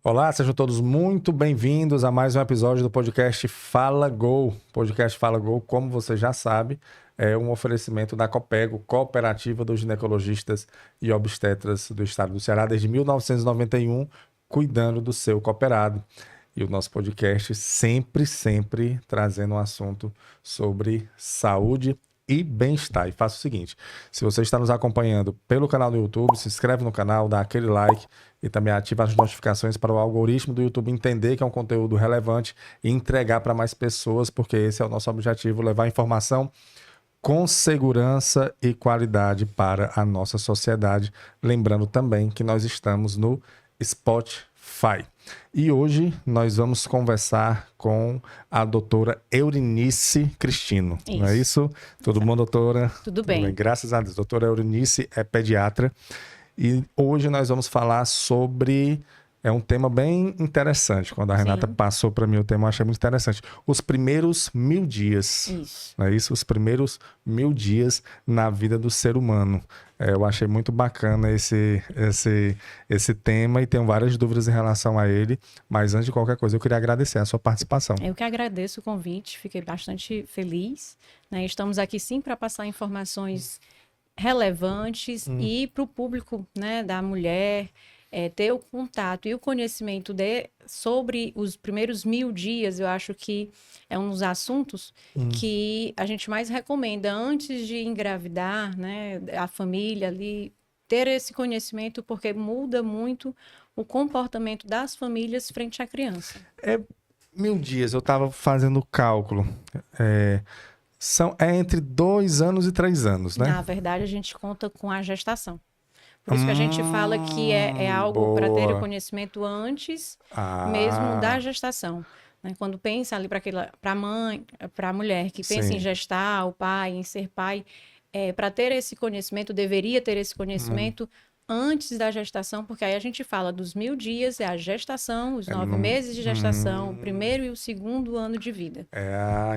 Olá, sejam todos muito bem-vindos a mais um episódio do podcast Fala Gol. Podcast Fala Gol, como você já sabe, é um oferecimento da Copego, Cooperativa dos Ginecologistas e Obstetras do Estado do Ceará, desde 1991, cuidando do seu cooperado. E o nosso podcast sempre trazendo um assunto sobre saúde e bem-estar. E faça o seguinte, se você está nos acompanhando pelo canal do YouTube, se inscreve no canal, dá aquele like e também ativa as notificações para o algoritmo do YouTube entender que é um conteúdo relevante e entregar para mais pessoas, porque esse é o nosso objetivo, levar informação com segurança e qualidade para a nossa sociedade. Lembrando também que nós estamos no Spotify. E hoje nós vamos conversar com a doutora Eurinice Cristino. Isso. Não é isso? Tudo bom, doutora? Tudo bem. Graças a Deus. Doutora Eurinice é pediatra. E hoje nós vamos falar sobre... É um tema bem interessante. Quando a Renata passou para mim o tema, eu achei muito interessante. Os primeiros 1000 dias. Isso. Não é isso? Os primeiros 1000 dias na vida do ser humano. Eu achei muito bacana esse tema e tenho várias dúvidas em relação a ele. Mas antes de qualquer coisa, eu queria agradecer a sua participação. Eu que agradeço o convite, fiquei bastante feliz. Né? Estamos aqui sim para passar informações relevantes e para o público, né, da mulher... ter o contato e o conhecimento sobre os primeiros 1000 dias, eu acho que é um dos assuntos que a gente mais recomenda antes de engravidar, né? A família ali, ter esse conhecimento, porque muda muito o comportamento das famílias frente à criança. 1000 dias, eu estava fazendo o cálculo. É entre 2 anos e 3 anos, né? Na verdade, a gente conta com a gestação. Por isso que a gente fala que é algo para ter o conhecimento antes mesmo da gestação. Né? Quando pensa ali para a mãe, para a mulher que pensa em gestar, o pai, em ser pai, para ter esse conhecimento, deveria ter esse conhecimento antes da gestação, porque aí a gente fala dos 1000 dias, é a gestação, os 9 meses de gestação, o primeiro e o segundo ano de vida.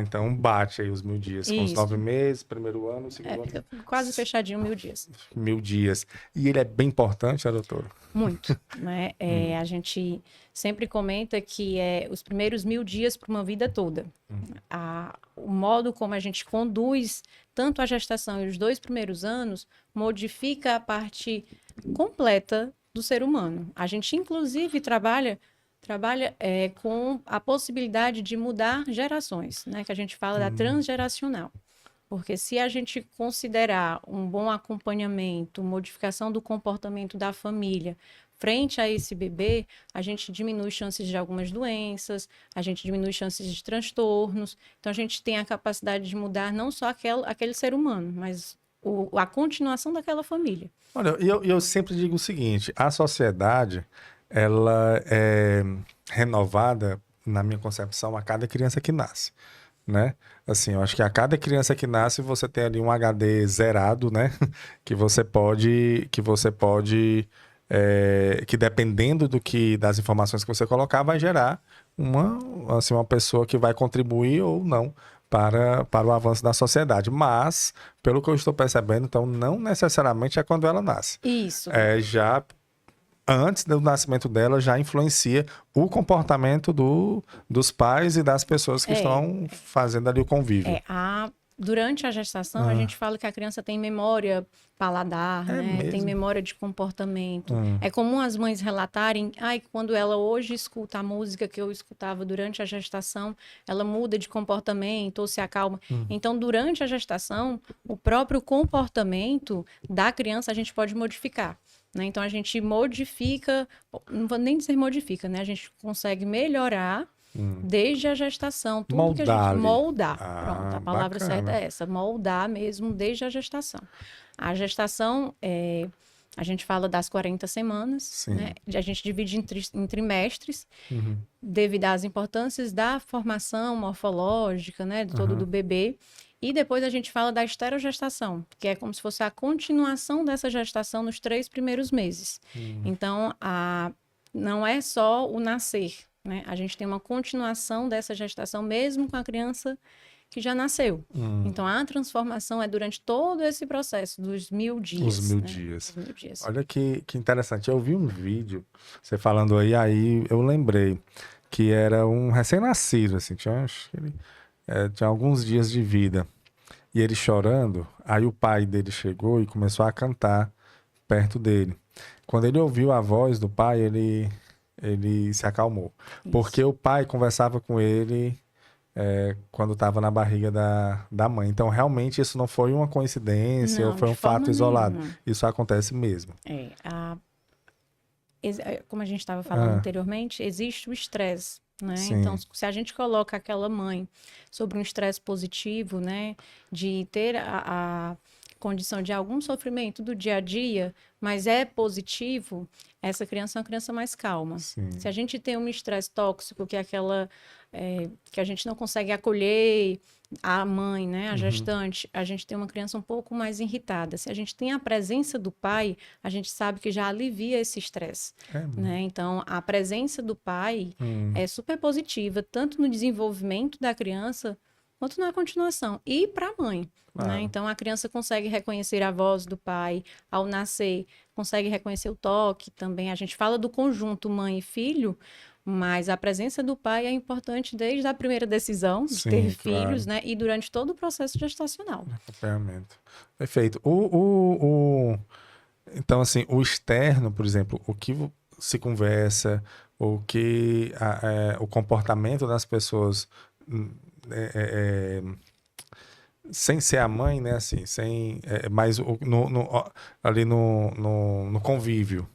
Então bate aí os 1000 dias, com os 9 meses, primeiro ano, segundo ano. Quase fechadinho 1000 dias. 1000 dias. E ele é bem importante, né, doutora? Muito, né? A gente sempre comenta que os primeiros 1000 dias para uma vida toda. O modo como a gente conduz tanto a gestação e os 2 primeiros anos modifica a parte completa do ser humano. A gente, inclusive, trabalha com a possibilidade de mudar gerações, né? Que a gente fala da transgeracional. Porque se a gente considerar um bom acompanhamento, modificação do comportamento da família frente a esse bebê, a gente diminui chances de algumas doenças, a gente diminui chances de transtornos. Então, a gente tem a capacidade de mudar não só aquele ser humano, mas a continuação daquela família. Olha, eu sempre digo o seguinte, a sociedade, ela é renovada, na minha concepção, a cada criança que nasce, né? Assim, eu acho que a cada criança que nasce, você tem ali um HD zerado, né? Que dependendo das informações que você colocar, vai gerar uma pessoa que vai contribuir ou não para o avanço da sociedade. Mas, pelo que eu estou percebendo, então, não necessariamente é quando ela nasce. Isso. Já antes do nascimento dela, já influencia o comportamento dos pais e das pessoas que estão fazendo ali o convívio. Durante a gestação, a gente fala que a criança tem memória paladar, né? Tem memória de comportamento. É comum as mães relatarem, quando ela hoje escuta a música que eu escutava durante a gestação, ela muda de comportamento ou se acalma. Então, durante a gestação, o próprio comportamento da criança a gente pode modificar. Né? Então, a gente modifica, não vou nem dizer modifica, né? A gente consegue melhorar desde a gestação. Tudo moldar. Que a gente moldar. Pronto, a palavra bacana. certa é essa, moldar mesmo desde a gestação. A gestação, a gente fala das 40 semanas, né? A gente divide em trimestres, devido às importâncias da formação morfológica, né? Do bebê. E depois a gente fala da esterogestação, que é como se fosse a continuação dessa gestação nos 3 primeiros meses. Então, não é só o nascer, né? A gente tem uma continuação dessa gestação, mesmo com a criança que já nasceu. Então, a transformação é durante todo esse processo dos 1000 dias. Os 1000 né? dias. Os 1000 dias. Olha que interessante. Eu vi um vídeo, você falando aí eu lembrei que era um recém-nascido, assim, tinha alguns dias de vida. E ele chorando, aí o pai dele chegou e começou a cantar perto dele. Quando ele ouviu a voz do pai, ele se acalmou. Porque o pai conversava com ele quando estava na barriga da mãe. Então, realmente, isso não foi uma coincidência ou Não, foi de um fato forma isolado. nenhuma. Isso acontece mesmo. Como a gente estava falando anteriormente, existe o estresse, né? Sim. Então, se a gente coloca aquela mãe sobre um estresse positivo, né, de ter a condição de algum sofrimento do dia a dia, mas é positivo, essa criança é uma criança mais calma. Sim. Se a gente tem um estresse tóxico, que é que a gente não consegue acolher a mãe, né, a gestante, a gente tem uma criança um pouco mais irritada. Se a gente tem a presença do pai, a gente sabe que já alivia esse estresse, né? Então, a presença do pai é super positiva, tanto no desenvolvimento da criança, quanto na continuação. E para a mãe, né? Então, a criança consegue reconhecer a voz do pai ao nascer, consegue reconhecer o toque também. A gente fala do conjunto mãe e filho, mas a presença do pai é importante desde a primeira decisão de ter filhos, né? E durante todo o processo gestacional. Acompanhamento. Perfeito. Então, assim, o externo, por exemplo, o que se conversa, o comportamento das pessoas sem ser a mãe, né? Assim, mas ali no convívio.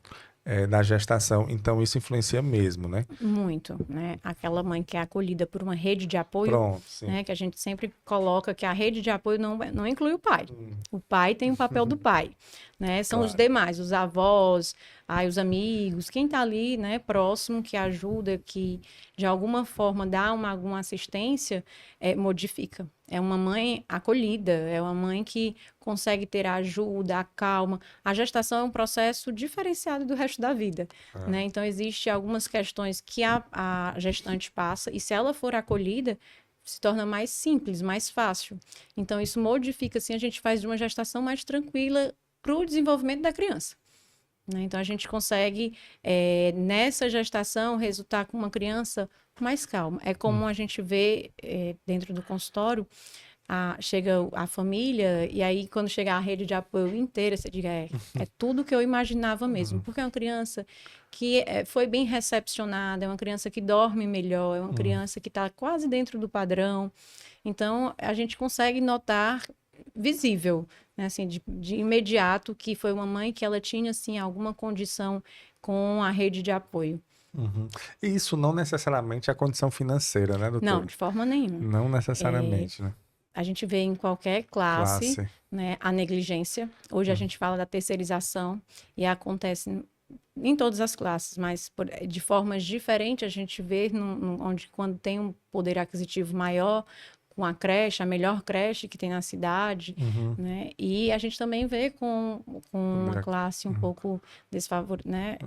Da gestação, então isso influencia mesmo, né? Muito, né? Aquela mãe que é acolhida por uma rede de apoio, Pronto, sim. né? Que a gente sempre coloca que a rede de apoio não inclui o pai. O pai tem o papel do pai, né? São os demais, os avós, os amigos, quem tá ali, né? Próximo, que ajuda, que de alguma forma dá alguma assistência, modifica. É uma mãe acolhida, é uma mãe que consegue ter a ajuda, a calma. A gestação é um processo diferenciado do resto da vida, né? Então, existem algumas questões que a gestante passa e se ela for acolhida, se torna mais simples, mais fácil. Então, isso modifica, assim, a gente faz de uma gestação mais tranquila para o desenvolvimento da criança. Né? Então, a gente consegue, nessa gestação, resultar com uma criança mais calma. É comum a gente ver dentro do consultório, chega a família, e aí quando chega a rede de apoio inteira, você diga, é tudo que eu imaginava mesmo. Porque é uma criança que foi bem recepcionada, é uma criança que dorme melhor, é uma criança que está quase dentro do padrão. Então, a gente consegue notar visível, né, assim, de imediato, que foi uma mãe que ela tinha, assim, alguma condição com a rede de apoio. E isso não necessariamente é a condição financeira, né, doutor? Não, de forma nenhuma. Não necessariamente, né? A gente vê em qualquer classe. Né, a negligência. Hoje a gente fala da terceirização e acontece em todas as classes, mas de formas diferentes a gente vê onde quando tem um poder aquisitivo maior, com a creche, a melhor creche que tem na cidade, né? E a gente também vê com uma classe um pouco desfavorecida, né?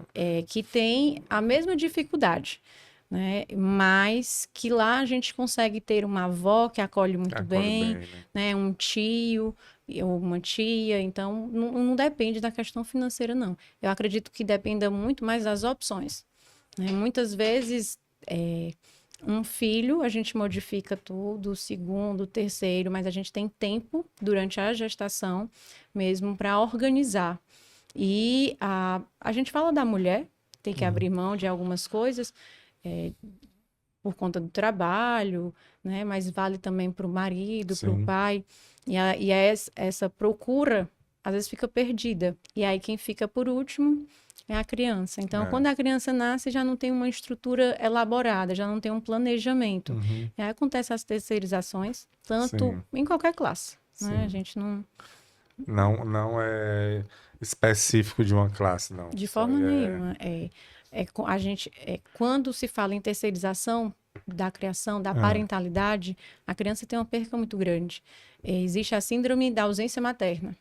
Que tem a mesma dificuldade, né? Mas que lá a gente consegue ter uma avó que acolhe muito bem, né? Um tio ou uma tia, então não depende da questão financeira, não. Eu acredito que dependa muito mais das opções, né? Muitas vezes um filho, a gente modifica tudo, o segundo, o terceiro, mas a gente tem tempo durante a gestação mesmo para organizar. E a gente fala da mulher, tem que abrir mão de algumas coisas por conta do trabalho, né? Mas vale também para o marido, para o pai. E essa procura, às vezes, fica perdida. E aí quem fica por último é a criança. Então, quando a criança nasce, já não tem uma estrutura elaborada, já não tem um planejamento. E aí acontecem as terceirizações, tanto em qualquer classe. Né? A gente não... Não é específico de uma classe, não. De forma nenhuma. Quando se fala em terceirização da criação, da parentalidade, a criança tem uma perca muito grande. Existe a síndrome da ausência materna,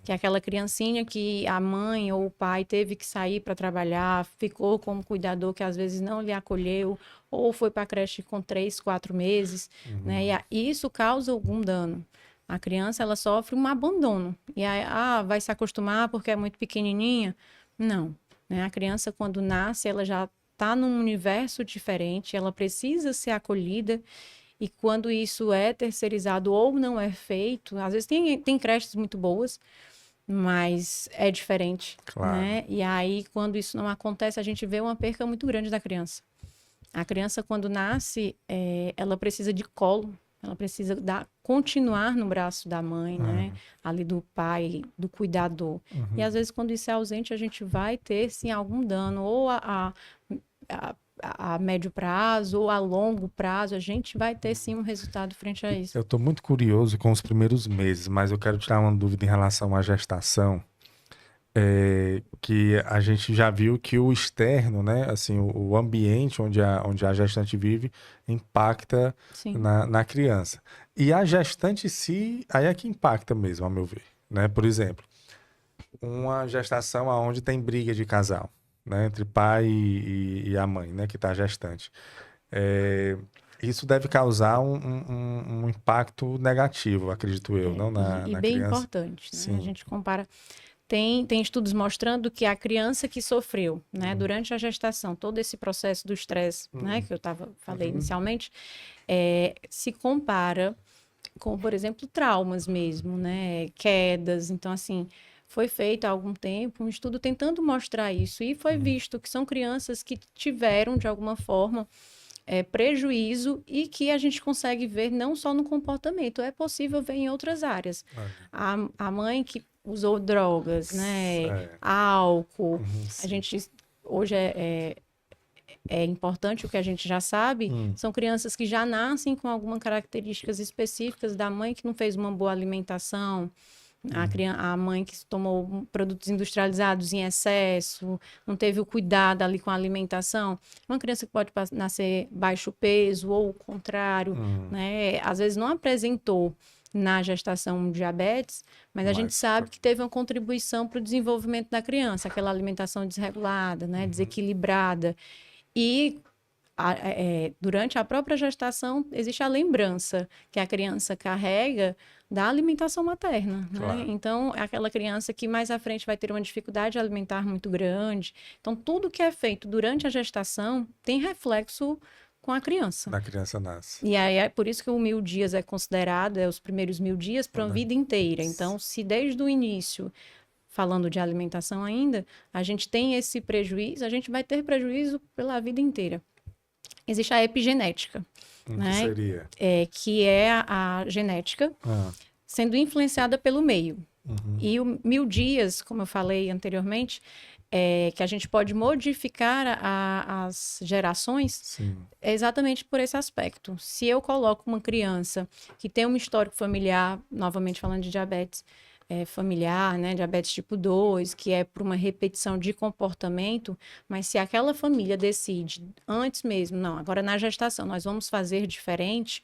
que é aquela criancinha que a mãe ou o pai teve que sair para trabalhar, ficou como cuidador que às vezes não lhe acolheu, ou foi para a creche com 3, 4 meses, né? E isso causa algum dano. A criança, ela sofre um abandono. E aí, vai se acostumar porque é muito pequenininha? Não, né? A criança, quando nasce, ela já está num universo diferente, ela precisa ser acolhida. E quando isso é terceirizado ou não é feito, às vezes tem creches muito boas, mas é diferente, Claro. né? E aí, quando isso não acontece, a gente vê uma perca muito grande da criança. A criança, quando nasce, ela precisa de colo, ela precisa continuar no braço da mãe, né? Ali do pai, do cuidador. E às vezes, quando isso é ausente, a gente vai ter, sim, algum dano, ou a médio prazo ou a longo prazo, a gente vai ter, sim, um resultado frente a isso. Eu estou muito curioso com os primeiros meses, mas eu quero tirar uma dúvida em relação à gestação. Que a gente já viu que o externo, né, assim, o ambiente onde a gestante vive impacta na criança. E a gestante em si, aí é que impacta mesmo, ao meu ver, né? Por exemplo, uma gestação onde tem briga de casal, né, entre pai e a mãe, né, que está gestante. Isso deve causar um impacto negativo, acredito eu, não na bem criança. importante, né? A gente compara. Tem estudos mostrando que a criança que sofreu, né, durante a gestação, todo esse processo do estresse, né, que eu falei inicialmente, se compara com, por exemplo, traumas mesmo, né, quedas. Então, assim, foi feito há algum tempo um estudo tentando mostrar isso e foi visto que são crianças que tiveram, de alguma forma, prejuízo e que a gente consegue ver não só no comportamento, é possível ver em outras áreas. A mãe que usou drogas, né? Álcool. A gente hoje é importante o que a gente já sabe. São crianças que já nascem com algumas características específicas da mãe que não fez uma boa alimentação. A mãe que tomou produtos industrializados em excesso, não teve o cuidado ali com a alimentação. Uma criança que pode nascer baixo peso ou o contrário, né? Às vezes não apresentou na gestação diabetes, mas a gente sabe que teve uma contribuição para o desenvolvimento da criança, aquela alimentação desregulada, né? Desequilibrada. E durante a própria gestação existe a lembrança que a criança carrega da alimentação materna, né? Então, é aquela criança que mais à frente vai ter uma dificuldade alimentar muito grande. Então, tudo que é feito durante a gestação tem reflexo com a criança. Da criança nasce. E aí é por isso que o 1000 dias é considerado, os primeiros 1000 dias para uma vida inteira. Então, se desde o início, falando de alimentação ainda, a gente tem esse prejuízo, a gente vai ter prejuízo pela vida inteira. Existe a epigenética, né? Que seria? Que é a genética sendo influenciada pelo meio. E o 1000 dias, como eu falei anteriormente, que a gente pode modificar as gerações exatamente por esse aspecto. Se eu coloco uma criança que tem um histórico familiar, novamente falando de diabetes familiar, né, diabetes tipo 2, que é por uma repetição de comportamento, mas se aquela família decide antes mesmo, não, agora na gestação nós vamos fazer diferente,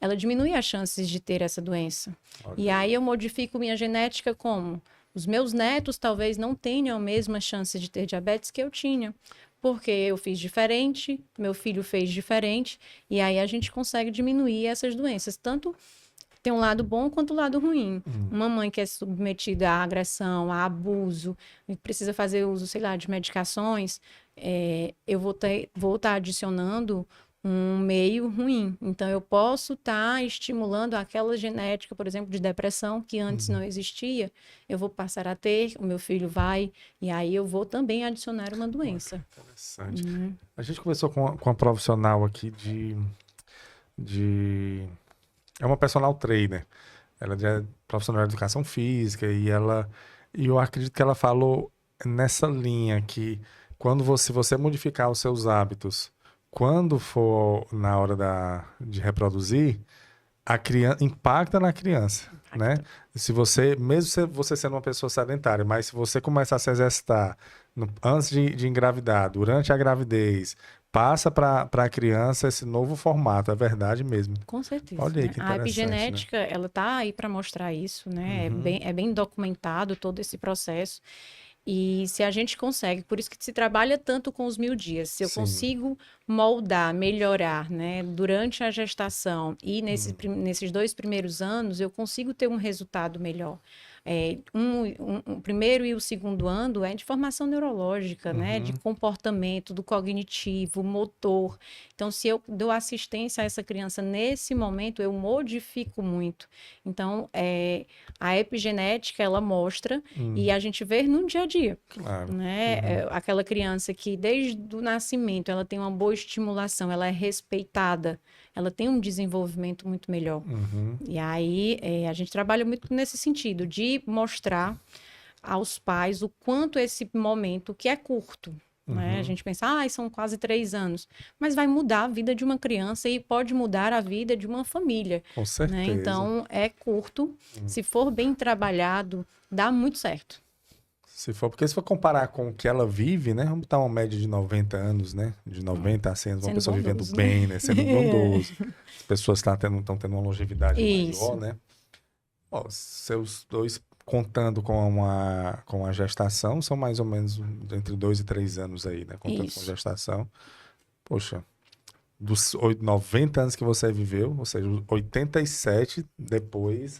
ela diminui as chances de ter essa doença. E aí eu modifico minha genética como? Os meus netos talvez não tenham a mesma chance de ter diabetes que eu tinha, porque eu fiz diferente, meu filho fez diferente, e aí a gente consegue diminuir essas doenças. Tanto tem um lado bom quanto o lado ruim. Uma mãe que é submetida à agressão, a abuso, e precisa fazer uso, sei lá, de medicações, eu vou estar adicionando um meio ruim. Então, eu posso estar estimulando aquela genética, por exemplo, de depressão, que antes não existia, eu vou passar a ter, o meu filho vai, e aí eu vou também adicionar uma doença. Interessante. A gente conversou com uma profissional aqui é uma personal trainer. Ela é profissional de educação física e eu acredito que ela falou nessa linha que se você modificar os seus hábitos quando for na hora de reproduzir, a criança impacta na criança, né? Se você, mesmo você sendo uma pessoa sedentária, mas se você começar a se exercitar antes de engravidar, durante a gravidez, passa para a criança esse novo formato, é verdade mesmo. Com certeza. Olha aí que A interessante, epigenética, ela tá aí para mostrar isso, né? É bem documentado todo esse processo. E se a gente consegue, por isso que se trabalha tanto com os 1000 dias, se eu Sim. consigo moldar, melhorar, né, durante a gestação e nesses 2 primeiros anos, eu consigo ter um resultado melhor. O primeiro e o segundo ano é de formação neurológica, né, de comportamento, do cognitivo, motor. Então, se eu dou assistência a essa criança nesse momento, eu modifico muito. Então, a epigenética, ela mostra e a gente vê no dia a dia, Claro. né? Aquela criança que desde o nascimento ela tem uma boa estimulação, ela é respeitada, ela tem um desenvolvimento muito melhor. E aí a gente trabalha muito nesse sentido, de mostrar aos pais o quanto esse momento, que é curto, né? A gente pensa, são quase 3 anos, mas vai mudar a vida de uma criança e pode mudar a vida de uma família. Com certeza. Né? Então, é curto, se for bem trabalhado, dá muito certo. Porque se for comparar com o que ela vive, né? Vamos botar uma média de 90 anos, né? De 90 a 100 anos, uma Sendo pessoa bondoso, vivendo bem, né? Sendo bondoso. As pessoas estão tendo uma longevidade Isso. maior, né? Ó, seus dois, contando com a gestação, são mais ou menos entre 2 e 3 anos aí, né? Contando com a gestação. Poxa, dos 90 anos que você viveu, ou seja, 87 depois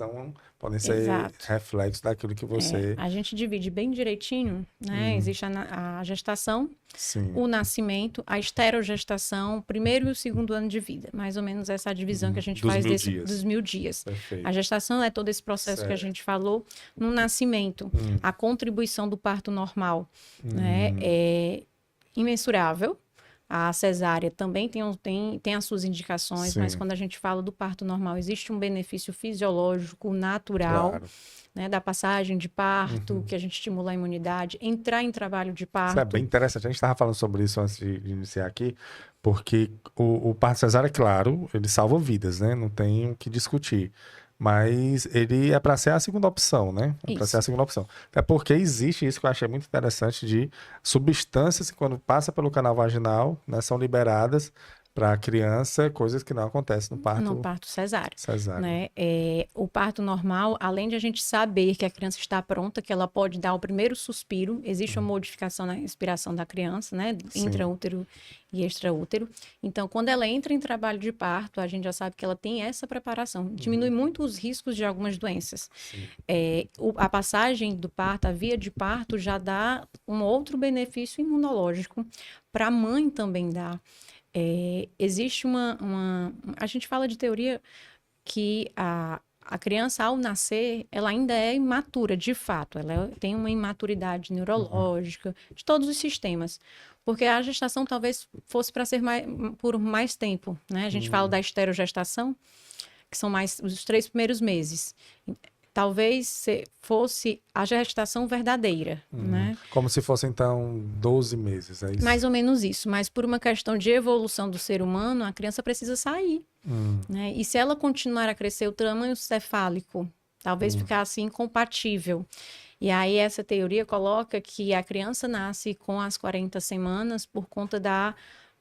podem ser Exato. reflexos daquilo que você... A gente divide bem direitinho, né? Existe a gestação, Sim. o nascimento, a esterogestação, o primeiro e o segundo ano de vida. Mais ou menos essa divisão que a gente faz dos 1000 dias. Perfeito. A gestação é todo esse processo que a gente falou. No nascimento, a contribuição do parto normal, né? É imensurável. A cesárea também tem as suas indicações, Sim. mas quando a gente fala do parto normal, existe um benefício fisiológico, natural, Claro. né, da passagem de parto, que a gente estimula a imunidade, entrar em trabalho de parto. Isso é bem interessante. A gente estava falando sobre isso antes de iniciar aqui, porque o parto cesárea, claro, ele salva vidas, né? Não tem o que discutir. Mas ele é para ser a segunda opção, né? É para ser a segunda opção. Até porque existe isso que eu achei muito interessante de substâncias que quando passa pelo canal vaginal, né, são liberadas para a criança, coisas que não acontecem no parto cesáreo. Né? O parto normal, além de a gente saber que a criança está pronta, que ela pode dar o primeiro suspiro, existe uma modificação na respiração da criança, né? Intraútero e extraútero. Então, quando ela entra em trabalho de parto, a gente já sabe que ela tem essa preparação. Diminui muito os riscos de algumas doenças. A passagem do parto, a via de parto, já dá um outro benefício imunológico. Para a mãe também dá. Existe a gente fala de teoria que a criança, ao nascer, ela ainda é imatura, de fato. Ela tem uma imaturidade neurológica, de todos os sistemas. Porque a gestação talvez fosse para ser por mais tempo, né? A gente fala da esterogestação, que são mais os 3 primeiros meses. Talvez fosse a gestação verdadeira, né? Como se fosse, então, 12 meses, é isso? Mais ou menos isso, mas por uma questão de evolução do ser humano, a criança precisa sair, né? E se ela continuar a crescer, o tamanho cefálico talvez ficasse incompatível. E aí essa teoria coloca que a criança nasce com as 40 semanas por conta da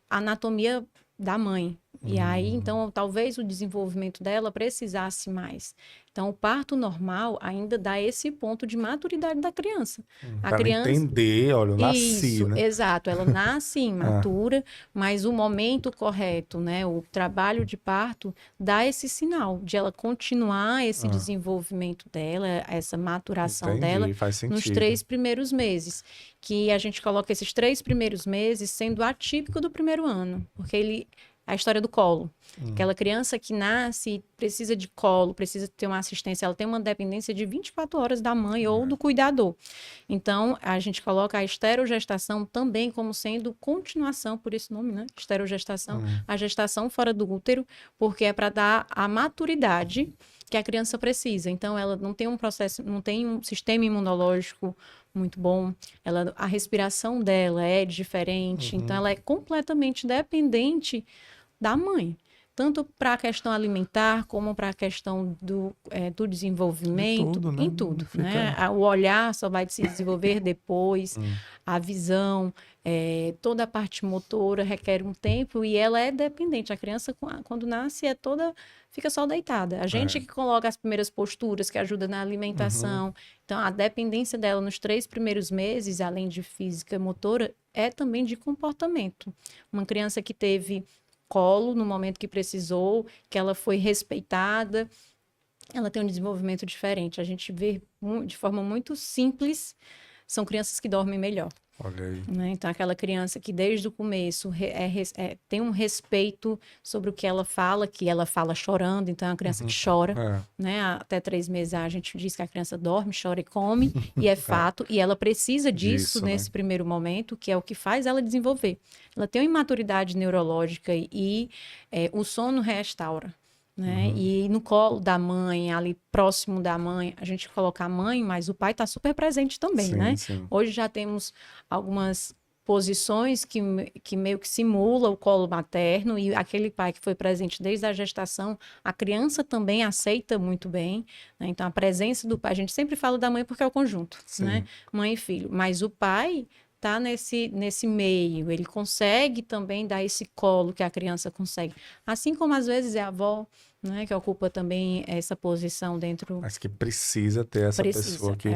anatomia da mãe. E aí, então, talvez o desenvolvimento dela precisasse mais. Então, o parto normal ainda dá esse ponto de maturidade da criança. A Para criança entender, olha, eu nasci, isso, né? exato. Ela nasce imatura, mas o momento correto, né? O trabalho de parto dá esse sinal de ela continuar esse desenvolvimento dela, essa maturação dela faz sentido. nos 3 primeiros meses. Que a gente coloca esses 3 primeiros meses sendo atípico do primeiro ano, porque a história do colo. Aquela criança que nasce precisa de colo, precisa ter uma assistência, ela tem uma dependência de 24 horas da mãe ou do cuidador. Então, a gente coloca a esterogestação também como sendo continuação, por esse nome, né? Esterogestação, a gestação fora do útero, porque é para dar a maturidade que a criança precisa. Então, ela não tem não tem um sistema imunológico muito bom, a respiração dela é diferente, então ela é completamente dependente da mãe. tanto para a questão alimentar, como para a questão do desenvolvimento, tudo, né? em tudo, Fica... né? O olhar só vai se desenvolver depois, a visão, toda a parte motora requer um tempo e ela é dependente. A criança, quando nasce, fica só deitada. A gente que coloca as primeiras posturas, que ajuda na alimentação. Então, a dependência dela nos 3 primeiros meses, além de física e motora, é também de comportamento. Uma criança que teve colo no momento que precisou, que ela foi respeitada, ela tem um desenvolvimento diferente. A gente vê de forma muito simples, são crianças que dormem melhor. Olha aí. Né? Então, aquela criança que desde o começo tem um respeito sobre o que que ela fala chorando, então é uma criança que chora, né? Até 3 meses a gente diz que a criança dorme, chora e come, e é fato, e ela precisa disso nesse primeiro momento, que é o que faz ela desenvolver. Ela tem uma imaturidade neurológica e o sono restaura. Né? E no colo da mãe, ali próximo da mãe, a gente coloca a mãe, mas o pai está super presente também, né? Sim. Hoje já temos algumas posições que meio que simula o colo materno e aquele pai que foi presente desde a gestação, a criança também aceita muito bem, né? Então a presença do pai, a gente sempre fala da mãe porque é o conjunto, né? Mãe e filho, mas o pai tá nesse meio, ele consegue também dar esse colo que a criança consegue. Assim como às vezes é a avó, né, que ocupa também essa posição dentro... Mas que precisa ter essa pessoa que...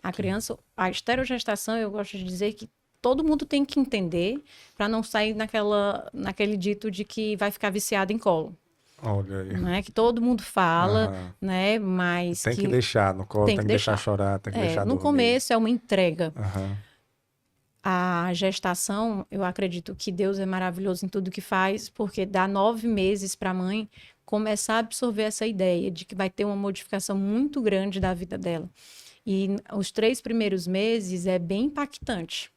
A criança, a esterogestação, eu gosto de dizer que todo mundo tem que entender para não sair naquele dito de que vai ficar viciado em colo. Olha aí. Né? Que todo mundo fala, né? Mas tem que deixar no colo, tem que deixar chorar, tem que deixar dormir. No começo é uma entrega. A gestação, eu acredito que Deus é maravilhoso em tudo que faz, porque dá 9 meses para a mãe começar a absorver essa ideia de que vai ter uma modificação muito grande da vida dela. E os 3 primeiros meses é bem impactante.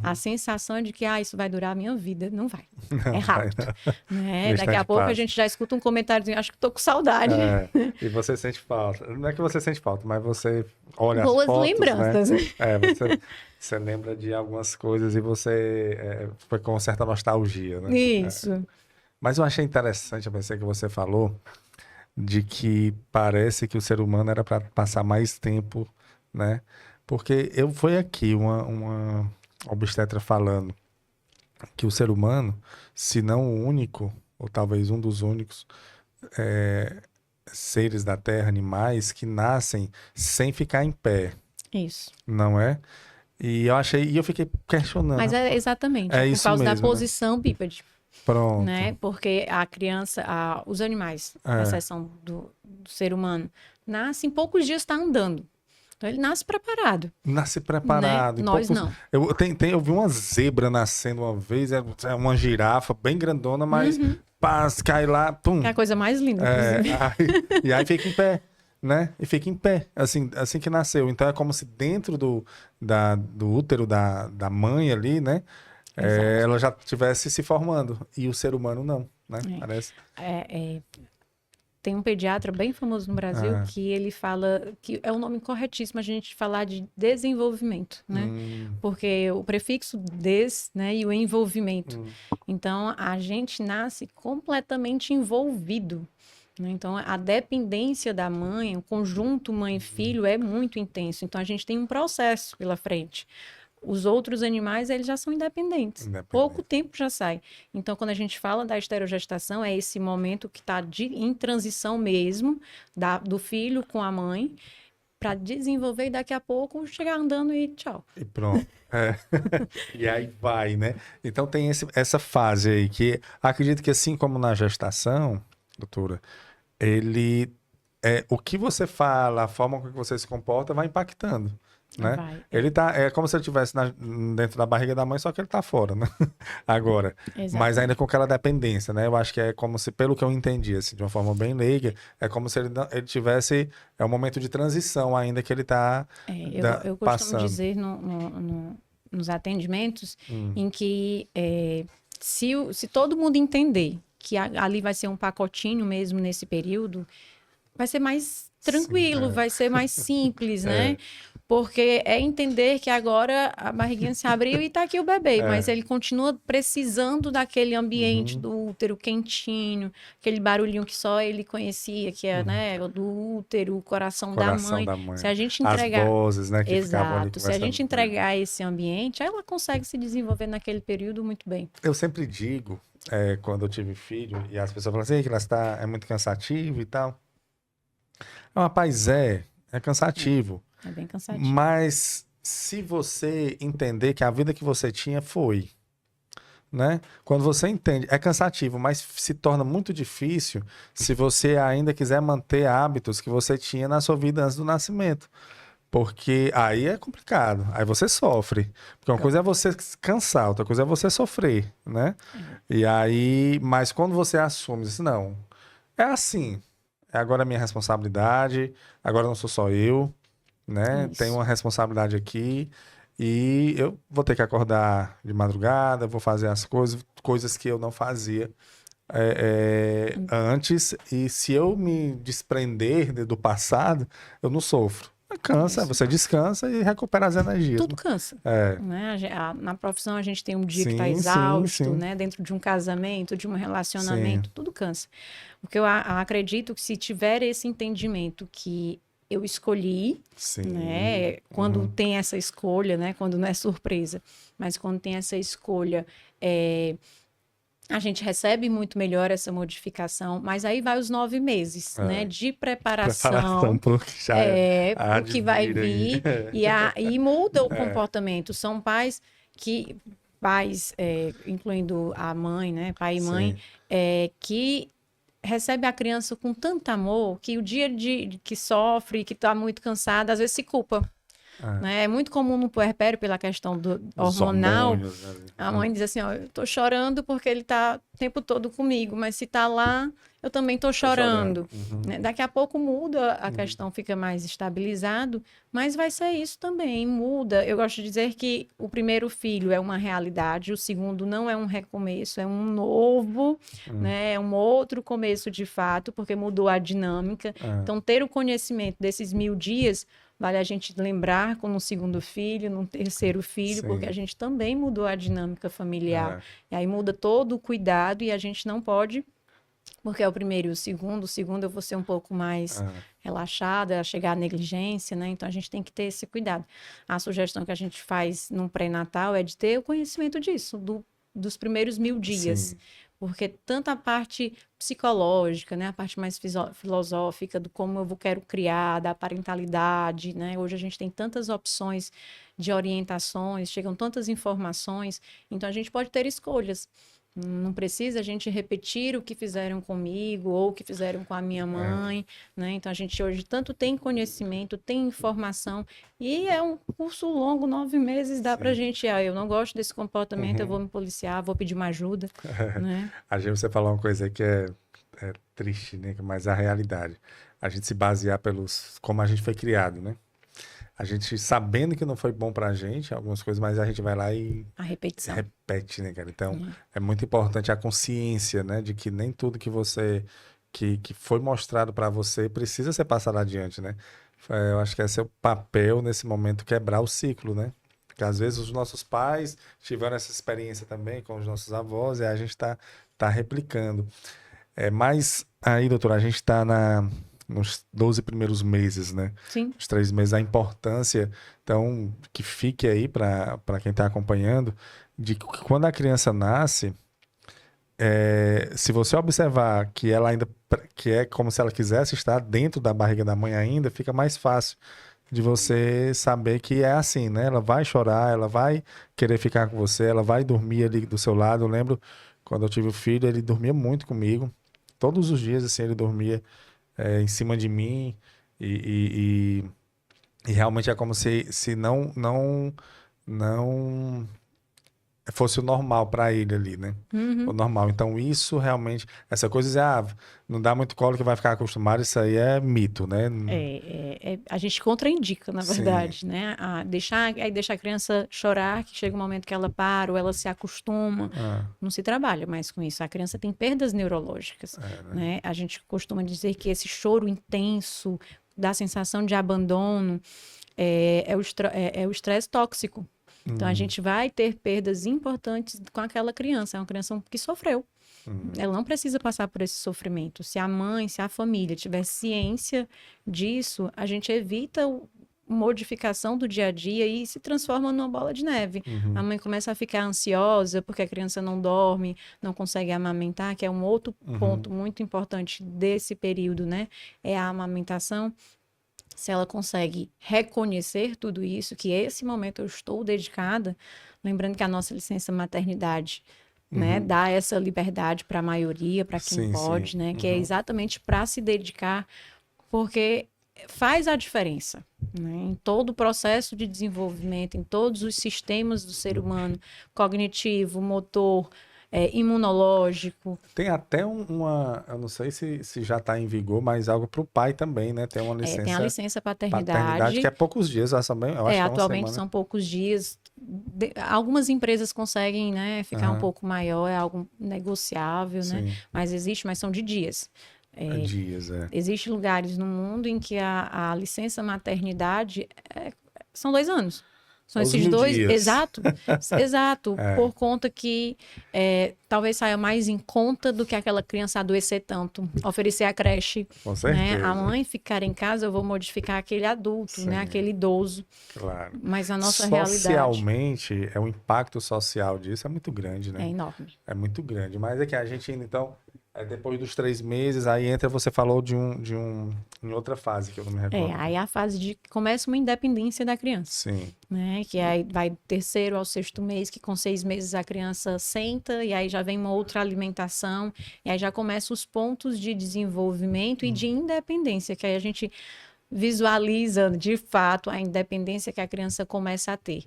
A sensação é de que isso vai durar a minha vida. Não vai. É rápido. Né? Daqui a pouco a gente já escuta um comentáriozinho, acho que tô com saudade. E você sente falta. Não é que você sente falta, mas você olha boas as fotos, lembranças. Né? Você lembra de algumas coisas e você foi com certa nostalgia, né? Isso. Mas eu achei interessante, eu pensei que você falou de que parece que o ser humano era para passar mais tempo, né? Porque foi aqui uma obstetra falando que o ser humano, se não o único, ou talvez um dos únicos seres da Terra, animais, que nascem sem ficar em pé. Isso. Não é? E eu fiquei questionando. Mas é exatamente, por causa da posição bípede. Pronto. Né? Porque a criança, os animais, à exceção do ser humano, nascem em poucos dias, está andando. Então, ele nasce preparado. Nasce preparado. Né? Nós não. Eu vi uma zebra nascendo uma vez, uma girafa bem grandona, mas cai lá, pum. Que é a coisa mais linda, e aí fica em pé, né? E fica em pé, assim que nasceu. Então, é como se dentro do útero da mãe ali, né? Ela já estivesse se formando. E o ser humano não, né? Parece. Tem um pediatra bem famoso no Brasil que ele fala que é o nome corretíssimo a gente falar de desenvolvimento, né? Porque o prefixo des, né, e o envolvimento. Então, a gente nasce completamente envolvido. Né? Então, a dependência da mãe, o conjunto mãe e filho é muito intenso. Então, a gente tem um processo pela frente. Os outros animais, eles já são independentes. Pouco tempo já sai. Então, quando a gente fala da esterogestação, é esse momento que está em transição mesmo, do filho com a mãe, para desenvolver e daqui a pouco chegar andando e tchau. E pronto. E aí vai, né? Então, tem essa fase aí, que acredito que assim como na gestação, doutora, o que você fala, a forma como você se comporta vai impactando. Né? Ele é como se ele estivesse dentro da barriga da mãe, só que ele tá fora, né? Agora. Exatamente. Mas ainda com aquela dependência, né? Eu acho que é como se, pelo que eu entendi, assim, de uma forma bem leiga, é como se ele tivesse, um momento de transição ainda que ele tá eu costumo passando. Dizer nos atendimentos em que se todo mundo entender que ali vai ser um pacotinho mesmo nesse período, vai ser mais tranquilo, vai ser mais simples, né? Porque é entender que agora a barriguinha se abriu e está aqui o bebê, mas ele continua precisando daquele ambiente do útero quentinho, aquele barulhinho que só ele conhecia, que é, né, do útero, o coração da mãe. Se a gente entregar... As vozes, né, que ficavam ali Exato. Se a gente entregar esse ambiente, ela consegue se desenvolver naquele período muito bem. Eu sempre digo, quando eu tive filho, e as pessoas falam assim, que é muito cansativo e tal. Rapaz, é cansativo. É bem cansativo. Mas se você entender que a vida que você tinha foi, né? Quando você entende, é cansativo, mas se torna muito difícil se você ainda quiser manter hábitos que você tinha na sua vida antes do nascimento. Porque aí é complicado, aí você sofre. Porque uma coisa é você cansar, outra coisa é você sofrer, né? E aí, mas quando você assume, diz, não, é assim, agora é minha responsabilidade, agora não sou só eu, né? Isso. Tenho uma responsabilidade aqui e eu vou ter que acordar de madrugada, vou fazer as coisas que eu não fazia antes. E se eu me desprender do passado, eu não sofro. Cansa, você descansa e recupera as energias. Tudo cansa. Né? Na profissão a gente tem um dia que está exausto, né? Dentro de um casamento, de um relacionamento, tudo cansa. Porque eu acredito que se tiver esse entendimento que eu escolhi, né? Quando tem essa escolha, né? Quando não é surpresa, mas quando tem essa escolha, a gente recebe muito melhor essa modificação, mas aí vai os 9 meses, né? De preparação pro que vai vir e muda o comportamento. São pais, incluindo a mãe, né? Pai e mãe, que recebe a criança com tanto amor que o dia que sofre, que está muito cansada, às vezes se culpa. Né? É muito comum no puerpério, pela questão do hormonal, a mãe diz assim, ó, eu tô chorando porque ele tá o tempo todo comigo, mas se tá lá, eu também tô chorando. Né? Daqui a pouco muda, a questão fica mais estabilizado, mas vai ser isso também, muda. Eu gosto de dizer que o primeiro filho é uma realidade, o segundo não é um recomeço, é um novo, né? É um outro começo de fato, porque mudou a dinâmica. Então, ter o conhecimento desses 1000 dias vale a gente lembrar com um segundo filho, num terceiro filho, porque a gente também mudou a dinâmica familiar. E aí muda todo o cuidado e a gente não pode, porque é o primeiro e o segundo eu vou ser um pouco mais relaxada, chegar à negligência, né? Então a gente tem que ter esse cuidado. A sugestão que a gente faz num pré-natal é de ter o conhecimento disso, dos primeiros 1000 dias. Porque tanto a parte psicológica, né, a parte mais filosófica do como eu quero criar, da parentalidade, né? Hoje a gente tem tantas opções de orientações, chegam tantas informações, então a gente pode ter escolhas. Não precisa a gente repetir o que fizeram comigo ou o que fizeram com a minha mãe, né? Então a gente hoje tanto tem conhecimento, tem informação e é um curso longo, 9 meses, dá pra gente, eu não gosto desse comportamento, eu vou me policiar, vou pedir uma ajuda, né? A gente, você falou uma coisa aí que é triste, né? Mas é a realidade. A gente se basear como a gente foi criado, né? A gente sabendo que não foi bom pra gente, algumas coisas, mas a gente vai lá e a repetição. Repete, né, cara? Então, é muito importante a consciência, né, de que nem tudo que você que foi mostrado pra você precisa ser passado adiante, né? Eu acho que esse é o papel nesse momento, quebrar o ciclo, né? Porque às vezes os nossos pais tiveram essa experiência também com os nossos avós e a gente tá replicando. Mas aí, doutora, a gente tá nos 12 primeiros meses, né? Sim. Os 3 meses, a importância, então, que fique aí para quem está acompanhando, de que quando a criança nasce, se você observar que ela ainda, que é como se ela quisesse estar dentro da barriga da mãe ainda, fica mais fácil de você saber que é assim, né? Ela vai chorar, ela vai querer ficar com você, ela vai dormir ali do seu lado. Eu lembro, quando eu tive o filho, ele dormia muito comigo. Todos os dias, assim, ele dormia em cima de mim e realmente é como se não fosse o normal para ele ali, né? O normal. Então isso realmente, essa coisa de não dá muito colo que vai ficar acostumado, isso aí é mito, né? A gente contraindica, na verdade, né? Deixar a criança chorar, que chega um momento que ela para ou ela se acostuma, não se trabalha mais com isso. A criança tem perdas neurológicas, né? A gente costuma dizer que esse choro intenso, dá sensação de abandono, é o estresse tóxico. Então, a gente vai ter perdas importantes com aquela criança. É uma criança que sofreu. Ela não precisa passar por esse sofrimento. Se a mãe, se a família tiver ciência disso, a gente evita modificação do dia a dia e se transforma numa bola de neve. A mãe começa a ficar ansiosa porque a criança não dorme, não consegue amamentar, que é um outro ponto muito importante desse período, né? É a amamentação. Se ela consegue reconhecer tudo isso, que esse momento eu estou dedicada, lembrando que a nossa licença maternidade, né, dá essa liberdade para a maioria, para quem pode, né, que é exatamente para se dedicar, porque faz a diferença, né, em todo o processo de desenvolvimento, em todos os sistemas do ser humano, cognitivo, motor, imunológico. Tem até eu não sei se já está em vigor, mas algo para o pai também, né? Tem uma licença, tem a licença paternidade. que é poucos dias, eu acho que é atualmente são poucos dias. Algumas empresas conseguem, né, ficar um pouco maior, é algo negociável, né? Mas são de dias. Dias, Existem lugares no mundo em que a licença maternidade são 2 anos. São esses 2, exato, por conta que talvez saia mais em conta do que aquela criança adoecer tanto, oferecer a creche, com certeza, né? A mãe ficar em casa, eu vou modificar aquele adulto, né? Aquele idoso. Claro. Mas a nossa socialmente, o impacto social disso é muito grande, né? É enorme. É muito grande, mas é que a gente ainda, então, depois dos 3 meses, aí entra, você falou em outra fase, que eu não me recordo. Aí a fase de começa uma independência da criança. Sim. Né? Que aí vai do 3º ao 6º mês, que com 6 meses a criança senta, e aí já vem uma outra alimentação, e aí já começam os pontos de desenvolvimento e de independência, que aí a gente visualiza, de fato, a independência que a criança começa a ter.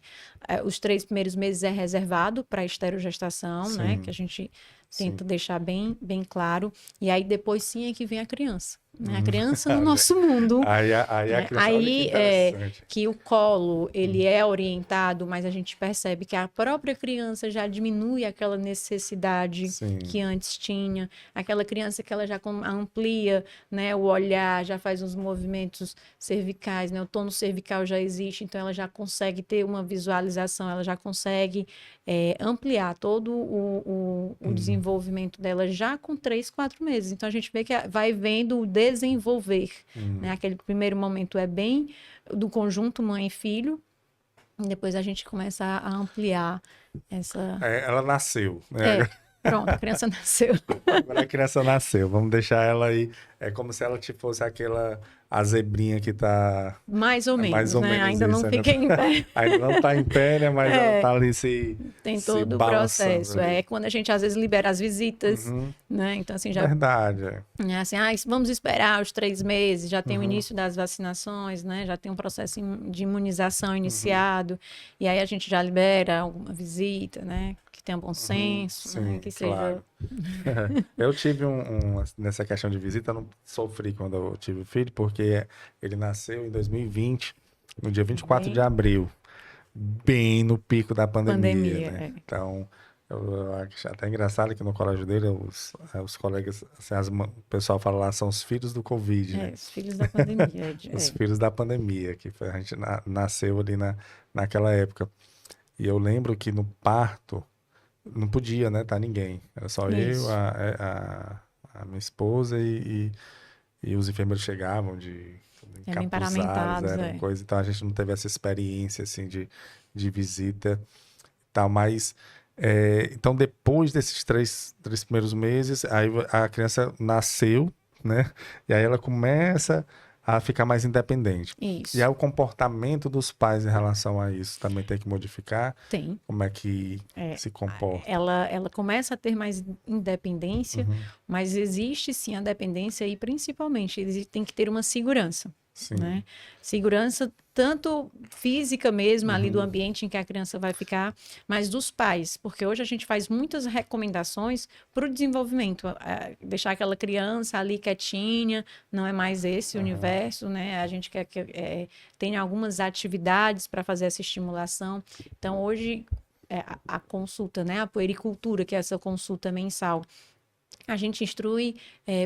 Os 3 primeiros meses é reservado para a esterogestação, né? Que a gente tenta deixar bem claro. E aí depois sim é que vem a criança. Né? A criança no nosso mundo. Aí a criança, aí que o colo, ele é orientado, mas a gente percebe que a própria criança já diminui aquela necessidade que antes tinha. Aquela criança que ela já amplia, né, o olhar, já faz uns movimentos cervicais, né? O tônus cervical já existe, então ela já consegue ter uma visualização, ela já consegue ampliar todo o desenvolvimento dela já com 3, 4 meses. Então a gente vê que vai vendo o desenvolver, né? Aquele primeiro momento é bem do conjunto mãe e filho, e depois a gente começa a ampliar essa... ela nasceu, né? Pronto, a criança nasceu. Agora a criança nasceu, vamos deixar ela aí, é como se ela fosse a zebrinha que tá... Mais ou menos, né? Menos ainda isso, não fica em pé. Ainda não tá em pé, né? Mas ela tá ali Tem todo o processo. É quando a gente, às vezes, libera as visitas, né? Então, assim, já... Verdade. Assim, vamos esperar os 3 meses, já tem o início das vacinações, né? Já tem um processo de imunização iniciado, e aí a gente já libera alguma visita, né? Que tenha bom senso, né? Que claro. Seja... Eu tive nessa questão de visita, eu não sofri quando eu tive filho, porque ele nasceu em 2020, no dia 24 de abril, bem no pico da pandemia, né? Então, eu acho até engraçado que no colégio dele, os colegas, assim, o pessoal fala lá, são os filhos do Covid, né? Os filhos da pandemia. Os filhos da pandemia, que a gente nasceu ali naquela época. E eu lembro que no parto, não podia, né, tá ninguém. Era só eu, a minha esposa e os enfermeiros chegavam encapuzados, era coisa. Então a gente não teve essa experiência, assim, de visita e tal. Mas, então depois desses 3 primeiros meses, aí a criança nasceu, né? E aí ela começa a ficar mais independente. Isso. E aí o comportamento dos pais em relação a isso também tem que modificar? Tem. Como é que se comporta? Ela começa a ter mais independência, mas existe sim a dependência e principalmente tem que ter uma segurança. Sim. Né? Segurança tanto física mesmo, ali do ambiente em que a criança vai ficar, mas dos pais, porque hoje a gente faz muitas recomendações para o desenvolvimento, deixar aquela criança ali quietinha, não é mais esse universo, né? A gente quer que tenha algumas atividades para fazer essa estimulação. Então, hoje, a consulta, né? A puericultura, que é essa consulta mensal, A gente instrui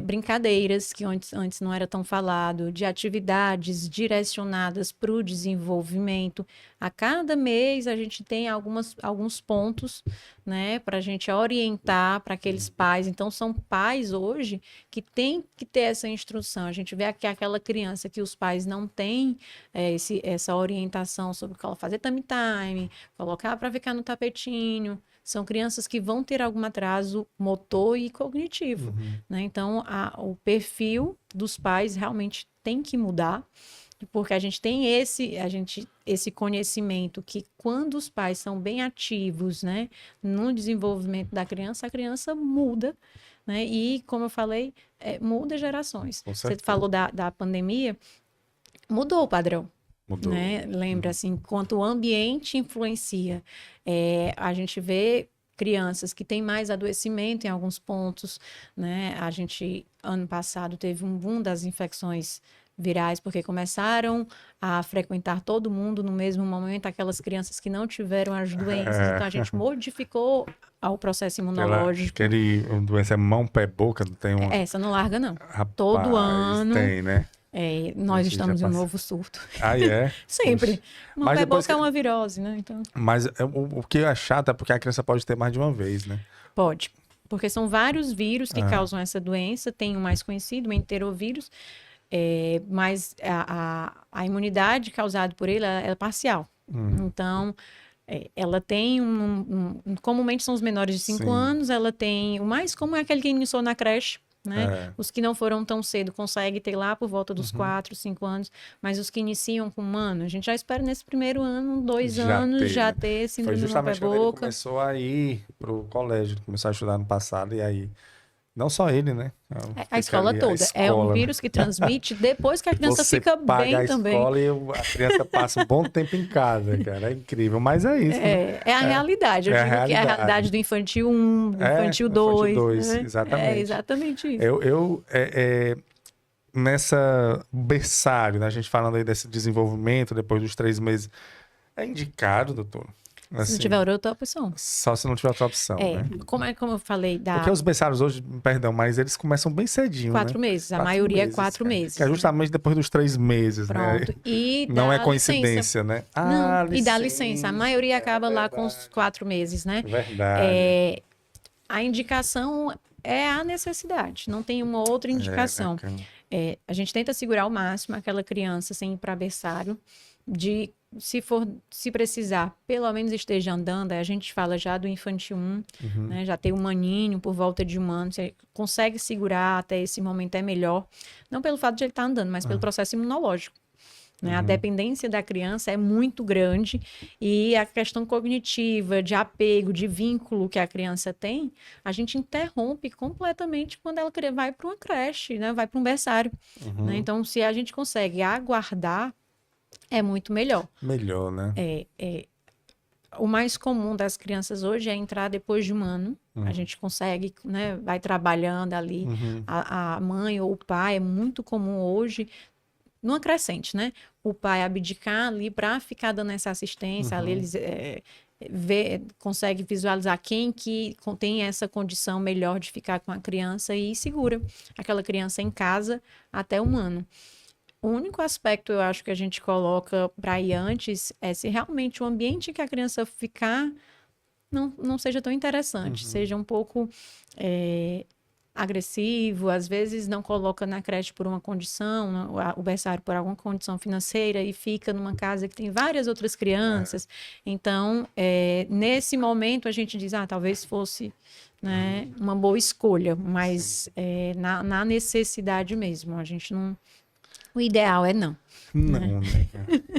brincadeiras que antes não era tão falado, de atividades direcionadas para o desenvolvimento. A cada mês a gente tem alguns pontos, né, para a gente orientar para aqueles pais. Então, são pais hoje que têm que ter essa instrução. A gente vê aqui aquela criança que os pais não têm essa orientação sobre como fazer tummy time, colocar para ficar no tapetinho. São crianças que vão ter algum atraso motor e cognitivo, né? Então, o perfil dos pais realmente tem que mudar, porque a gente tem esse conhecimento que quando os pais são bem ativos, né, no desenvolvimento da criança, a criança muda, né? E, como eu falei, muda gerações. Você falou da pandemia, mudou o padrão. Mudou. Né? Lembra, assim, quanto o ambiente influencia. A gente vê crianças que têm mais adoecimento em alguns pontos, né? A gente, ano passado, teve um boom das infecções virais, porque começaram a frequentar todo mundo no mesmo momento, aquelas crianças que não tiveram as doenças. Então, a gente modificou o processo imunológico. Aquele doença é mão, pé, boca, não tem uma... Essa não larga, não. Rapaz, todo ano... tem, né? Nós estamos em um novo surto. Ah, é? Sempre. Uma pé boca é uma virose, né? Então... Mas o que é chato é porque a criança pode ter mais de uma vez, né? Pode. Porque são vários vírus que causam essa doença. Tem o mais conhecido, o enterovírus. Mas a imunidade causada por ele é parcial. Então, ela tem comumente são os menores de 5 anos. Ela tem... O mais comum é aquele que iniciou na creche. Né? Os que não foram tão cedo conseguem ter lá por volta dos 4, 5 anos, mas os que iniciam com 1 ano, a gente já espera nesse primeiro ano, 2 anos, já ter síndrome do pé boca. Foi justamente quando ele começou a ir pro colégio, começou a estudar no passado, e aí, não só ele, né? A escola toda. É um vírus que transmite depois que a criança fica bem também. Você paga a escola e a criança passa um bom tempo em casa, cara. É incrível, mas é isso. É a realidade. Eu digo que é a realidade do infantil 1, do infantil 2. Né? Exatamente. É exatamente isso. Nessa berçário, né? A gente falando aí desse desenvolvimento depois dos 3 meses, é indicado, doutor? Assim, se não tiver outra opção. Só se não tiver outra opção, né? Como eu falei... Porque os berçários hoje, perdão, mas eles começam bem cedinho, 4 meses. A maioria é 4 meses. Que é justamente depois dos 3 meses, Pronto. Né? E não é coincidência, né? Não, e dá licença. A maioria acaba lá com os 4 meses, né? Verdade. A indicação é a necessidade. Não tem uma outra indicação. A gente tenta segurar ao máximo aquela criança sem ir para berçário, se precisar, pelo menos esteja andando. A gente fala já do infantil 1, né? Já tem um aninho, por volta de 1 ano, você consegue segurar até esse momento é melhor, não pelo fato de ele estar andando, mas pelo processo imunológico, né? A dependência da criança é muito grande e a questão cognitiva, de apego, de vínculo que a criança tem, a gente interrompe completamente quando ela vai para uma creche, né? Vai para um berçário, né? Então, se a gente consegue aguardar, é muito melhor. Melhor, né? O mais comum das crianças hoje é entrar depois de 1 ano. A gente consegue, né? Vai trabalhando ali. A mãe ou o pai, é muito comum hoje, numa crescente, né? O pai abdicar ali para ficar dando essa assistência. Ali eles consegue visualizar quem que tem essa condição melhor de ficar com a criança e segura aquela criança em casa até 1 ano. O único aspecto, eu acho, que a gente coloca para ir antes é se realmente o ambiente que a criança ficar não seja tão interessante, seja um pouco agressivo, às vezes não coloca na creche por uma condição, o berçário por alguma condição financeira e fica numa casa que tem várias outras crianças. Então, nesse momento a gente diz, talvez fosse, né, uma boa escolha, mas na necessidade mesmo, a gente não... O ideal é não. Não, né?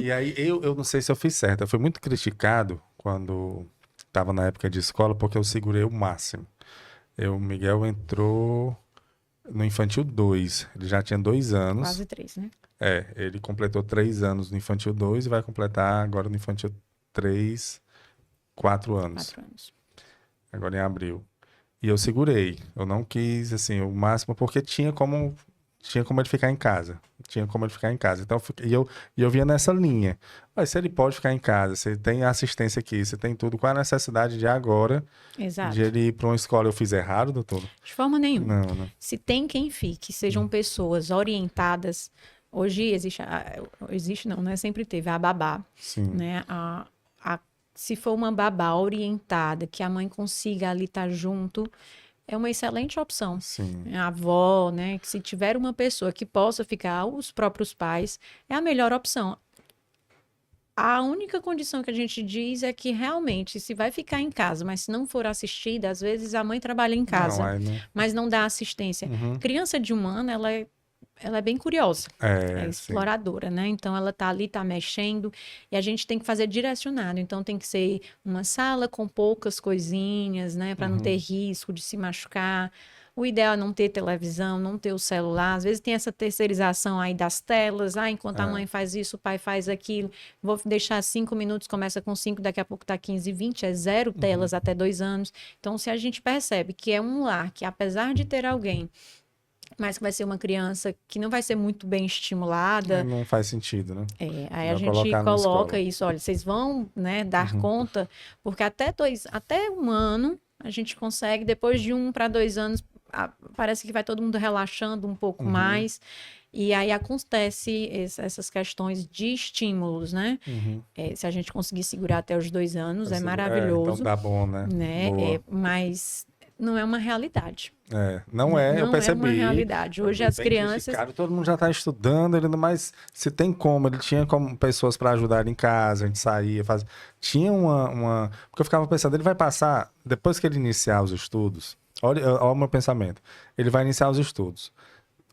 E aí, eu não sei se eu fiz certo. Eu fui muito criticado quando estava na época de escola, porque eu segurei o máximo. O Miguel entrou no infantil 2. Ele já tinha 2 anos. Quase 3, né? Ele completou 3 anos no infantil 2 e vai completar agora no infantil 3, 4 anos. 4 anos. Agora em abril. E eu segurei. Eu não quis, assim, o máximo, porque tinha tinha como ele ficar em casa. Então, eu vinha nessa linha. Mas se ele pode ficar em casa, se tem assistência aqui, se tem tudo, qual a necessidade de agora Exato. de ele ir para uma escola? Eu fiz errado, doutor? De forma nenhuma. Não. Se tem quem fique, sejam pessoas orientadas. Hoje existe não, né? Sempre teve a babá, Sim. né? Se for uma babá orientada, que a mãe consiga ali estar junto, é uma excelente opção. Sim. A avó, né? Que se tiver uma pessoa que possa ficar, os próprios pais, é a melhor opção. A única condição que a gente diz é que realmente, se vai ficar em casa, mas se não for assistida, às vezes a mãe trabalha em casa, mas não dá assistência. Criança de 1 ano, ela é bem curiosa, é exploradora, né? Então, ela tá ali, tá mexendo, e a gente tem que fazer direcionado. Então, tem que ser uma sala com poucas coisinhas, né? Para não ter risco de se machucar. O ideal é não ter televisão, não ter o celular. Às vezes tem essa terceirização aí das telas. Enquanto a mãe faz isso, o pai faz aquilo. Vou deixar 5 minutos, começa com 5, daqui a pouco tá 15, 20. É 0 telas até 2 anos. Então, se a gente percebe que é um lar que, apesar de ter alguém, mas que vai ser uma criança que não vai ser muito bem estimulada. Não faz sentido, né? Aí a gente coloca isso, olha, vocês vão, né, dar conta, porque até 1 ano a gente consegue, depois de 1 para 2 anos, parece que vai todo mundo relaxando um pouco mais. E aí acontece essas questões de estímulos, né? Se a gente conseguir segurar até os 2 anos, é maravilhoso. Então tá bom, né? Mas não é uma realidade. Não eu percebi. Não é uma realidade. Hoje as crianças... Todo mundo já está estudando, mas se tem como, ele tinha como pessoas para ajudar ele em casa, a gente saía, fazia... Tinha uma... Porque eu ficava pensando, ele vai passar, depois que ele iniciar os estudos, olha o meu pensamento, ele vai iniciar os estudos.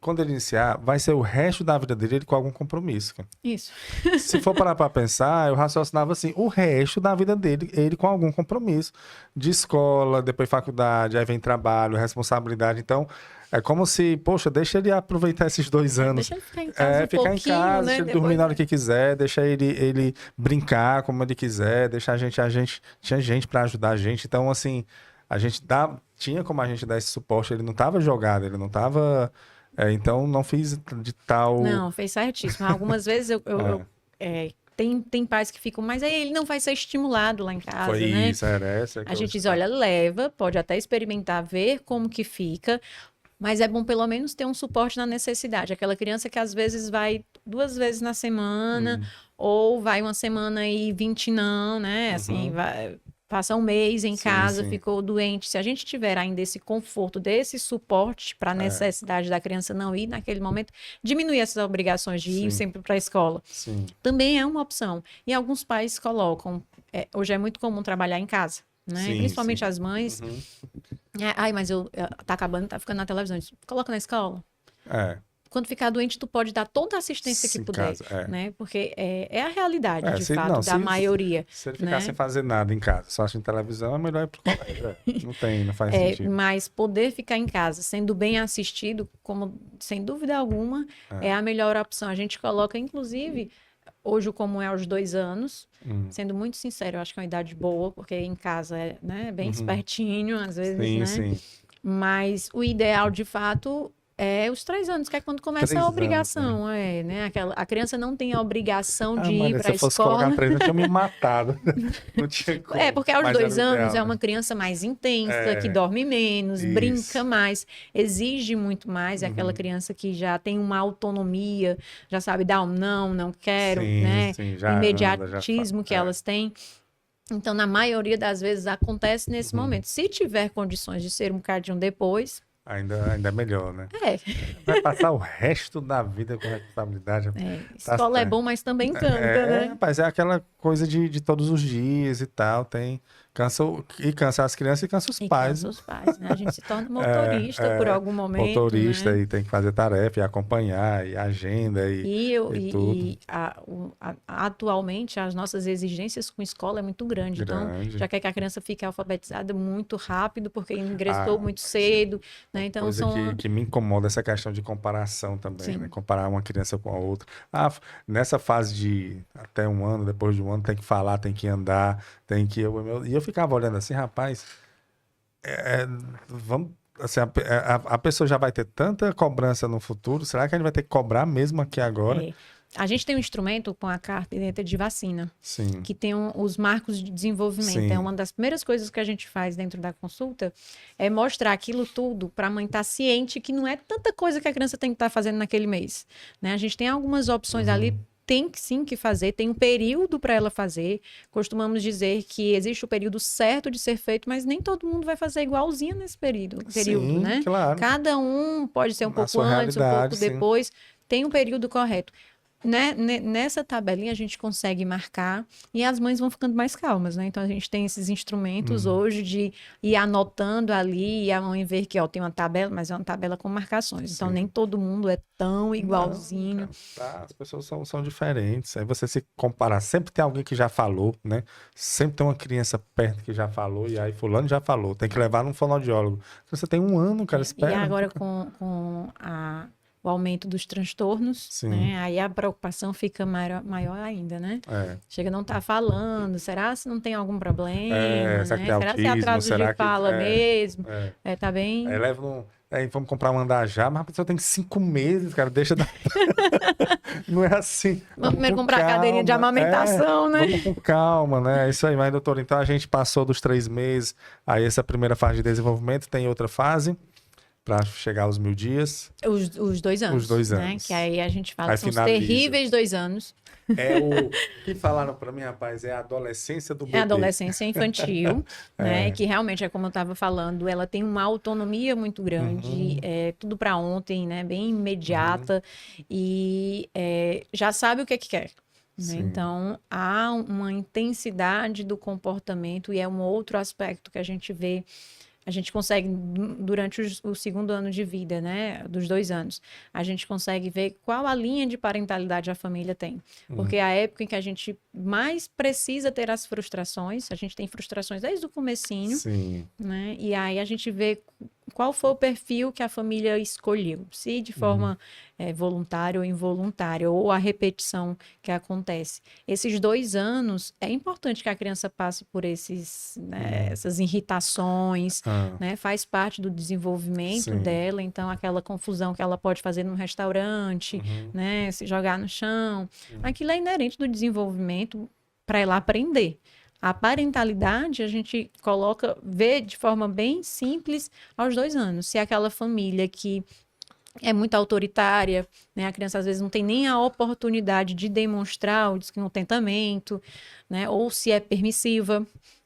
Quando ele iniciar, vai ser o resto da vida dele ele com algum compromisso. Cara. Isso. Se for parar para pensar, eu raciocinava assim, o resto da vida dele, ele com algum compromisso. De escola, depois faculdade, aí vem trabalho, responsabilidade. Então, é como se, poxa, deixa ele aproveitar esses 2 anos. Deixa ele ficar em casa ficar em casa, né? deixa ele dormir na hora que quiser, deixa ele brincar como ele quiser, deixa a gente tinha gente para ajudar a gente. Então, assim, a gente tinha como a gente dar esse suporte, ele não estava jogado, ele não estava... então, não fiz de tal... Não, fez certíssimo. Algumas vezes tem pais que ficam, mas aí ele não vai ser estimulado lá em casa, Foi né? isso, era essa. A gente diz, olha, leva, pode até experimentar, ver como que fica, mas é bom pelo menos ter um suporte na necessidade. Aquela criança que às vezes vai 2 vezes na semana, ou vai 1 semana e 20 não, né? Assim, passa 1 mês em casa, ficou doente. Se a gente tiver ainda esse conforto, desse suporte para a necessidade da criança não ir naquele momento, diminuir essas obrigações de ir sempre para a escola. Também é uma opção. E alguns pais colocam, hoje é muito comum trabalhar em casa, né? Principalmente as mães. Mas tá acabando, tá ficando na televisão. Coloca na escola. Quando ficar doente, tu pode dar toda a assistência que puder, né? Porque é a realidade, de fato, da maioria. Se ele ficar sem fazer nada em casa, só assistindo televisão, é melhor ir pro colégio. Não faz sentido. Mas poder ficar em casa, sendo bem assistido, como sem dúvida alguma, é a melhor opção. A gente coloca, inclusive, hoje como é aos 2 anos, sendo muito sincero, eu acho que é uma idade boa, porque em casa é, né, bem espertinho, às vezes, né? Mas o ideal, de fato... os 3 anos, que é quando começa a obrigação, né? A criança não tem a obrigação de ir para a escola. Se eu fosse colocar 3, eu tinha me matado. Não tinha como. Porque aos 2 anos é uma criança mais intensa, que dorme menos, brinca mais, exige muito mais. É aquela criança que já tem uma autonomia, já sabe dar um não quero, né? Imediatismo que elas têm. Então, na maioria das vezes, acontece nesse momento. Se tiver condições de ser um bocadinho depois... Ainda é melhor, né? Vai passar o resto da vida com responsabilidade. Escola é bom, mas também cansa, né? Rapaz, é aquela coisa de todos os dias e tal. Cansa as crianças e cansa os pais. Cansa os pais, né? A gente se torna motorista por algum momento. Motorista, né? E tem que fazer tarefa, e acompanhar, e agenda, e tudo. Atualmente, as nossas exigências com escola é muito grande. Então, já quer que a criança fique alfabetizada muito rápido, porque ingressou muito cedo. Né? Então, coisa que me incomoda essa questão de comparação também, né? Comparar uma criança com a outra. Nessa fase de até 1 ano, depois de 1 ano, tem que falar, tem que andar, tem que... E eu ficava olhando assim, rapaz, vamos assim, a pessoa já vai ter tanta cobrança no futuro, será que a gente vai ter que cobrar mesmo aqui agora? É. A gente tem um instrumento com a carta de vacina, Sim, que tem os marcos de desenvolvimento. sim. É uma das primeiras coisas que a gente faz dentro da consulta, é mostrar aquilo tudo para a mãe estar ciente que não é tanta coisa que a criança tem que estar fazendo naquele mês, né? A gente tem algumas opções ali, tem sim que fazer, tem um período para ela fazer. Costumamos dizer que existe o período certo de ser feito, mas nem todo mundo vai fazer igualzinho nesse período, Sim, né? claro. Cada um pode ser um Na pouco sua antes, um realidade, pouco sim. depois, tem um período correto. Né? Nessa tabelinha a gente consegue marcar e as mães vão ficando mais calmas, né? Então a gente tem esses instrumentos hoje de ir anotando ali e a mãe ver que ó, tem uma tabela, mas é uma tabela com marcações. Então Sim. nem todo mundo é tão igualzinho. Não, cara, as pessoas são diferentes. Aí você se comparar, sempre tem alguém que já falou, né? Sempre tem uma criança perto que já falou, e aí fulano já falou. Tem que levar num fonoaudiólogo. Você tem um ano, cara, E espera. agora o aumento dos transtornos, Sim. né? Aí a preocupação fica maior ainda, né? Chega a não estar falando, será se não tem algum problema, será né? que tem Será se é autismo? atraso Será de que- fala mesmo? Tá bem... Aí leva um. Aí vamos comprar um andajá, mas a pessoa tem 5 meses, cara, deixa da... Não é assim. Vamos primeiro com comprar a cadeirinha de calma. amamentação, né? Vamos com calma, né? É isso aí, mas doutor, então a gente passou dos 3 meses, aí essa primeira fase de desenvolvimento, tem outra fase para chegar aos 1000 dias. Os 2 anos. Os 2 né? anos. Que aí a gente fala Aí que são os finaliza. terríveis 2 anos. É o que falaram para mim, rapaz, é a adolescência do bebê. É a adolescência infantil, né? Que realmente é como eu estava falando, ela tem uma autonomia muito grande, é tudo para ontem, né? Bem imediata e já sabe o que quer. Né? Então, há uma intensidade do comportamento e é um outro aspecto que a gente vê. A gente consegue, durante o segundo ano de vida, né, dos 2 anos, a gente consegue ver qual a linha de parentalidade a família tem. Porque é a época em que a gente mais precisa ter as frustrações, a gente tem frustrações desde o comecinho, Sim. né, e aí a gente vê qual foi o perfil que a família escolheu, se de forma voluntária ou involuntária, ou a repetição que acontece. Esses 2 anos, é importante que a criança passe por essas irritações, né? Faz parte do desenvolvimento Sim. dela, então aquela confusão que ela pode fazer num restaurante, né? Se jogar no chão, aquilo é inerente do desenvolvimento para ela aprender. A parentalidade a gente vê de forma bem simples aos 2 anos. Se é aquela família que é muito autoritária, né? A criança às vezes não tem nem a oportunidade de demonstrar o descontentamento, né? Ou se é permissiva,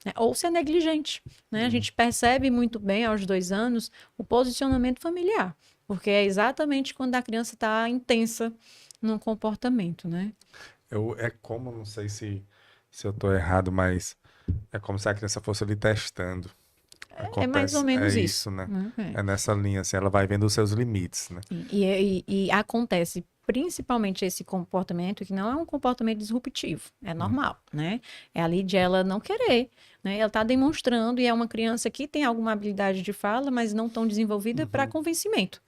né? Ou se é negligente, né? A gente percebe muito bem aos 2 anos o posicionamento familiar, porque é exatamente quando a criança está intensa no comportamento, né? Não sei se eu tô errado, mas é como se a criança fosse ali testando. É mais ou menos isso, né? né? É nessa linha, assim, ela vai vendo os seus limites, né? E acontece principalmente esse comportamento que não é um comportamento disruptivo, é normal, né? É ali de ela não querer, né? Ela está demonstrando e é uma criança que tem alguma habilidade de fala, mas não tão desenvolvida para convencimento.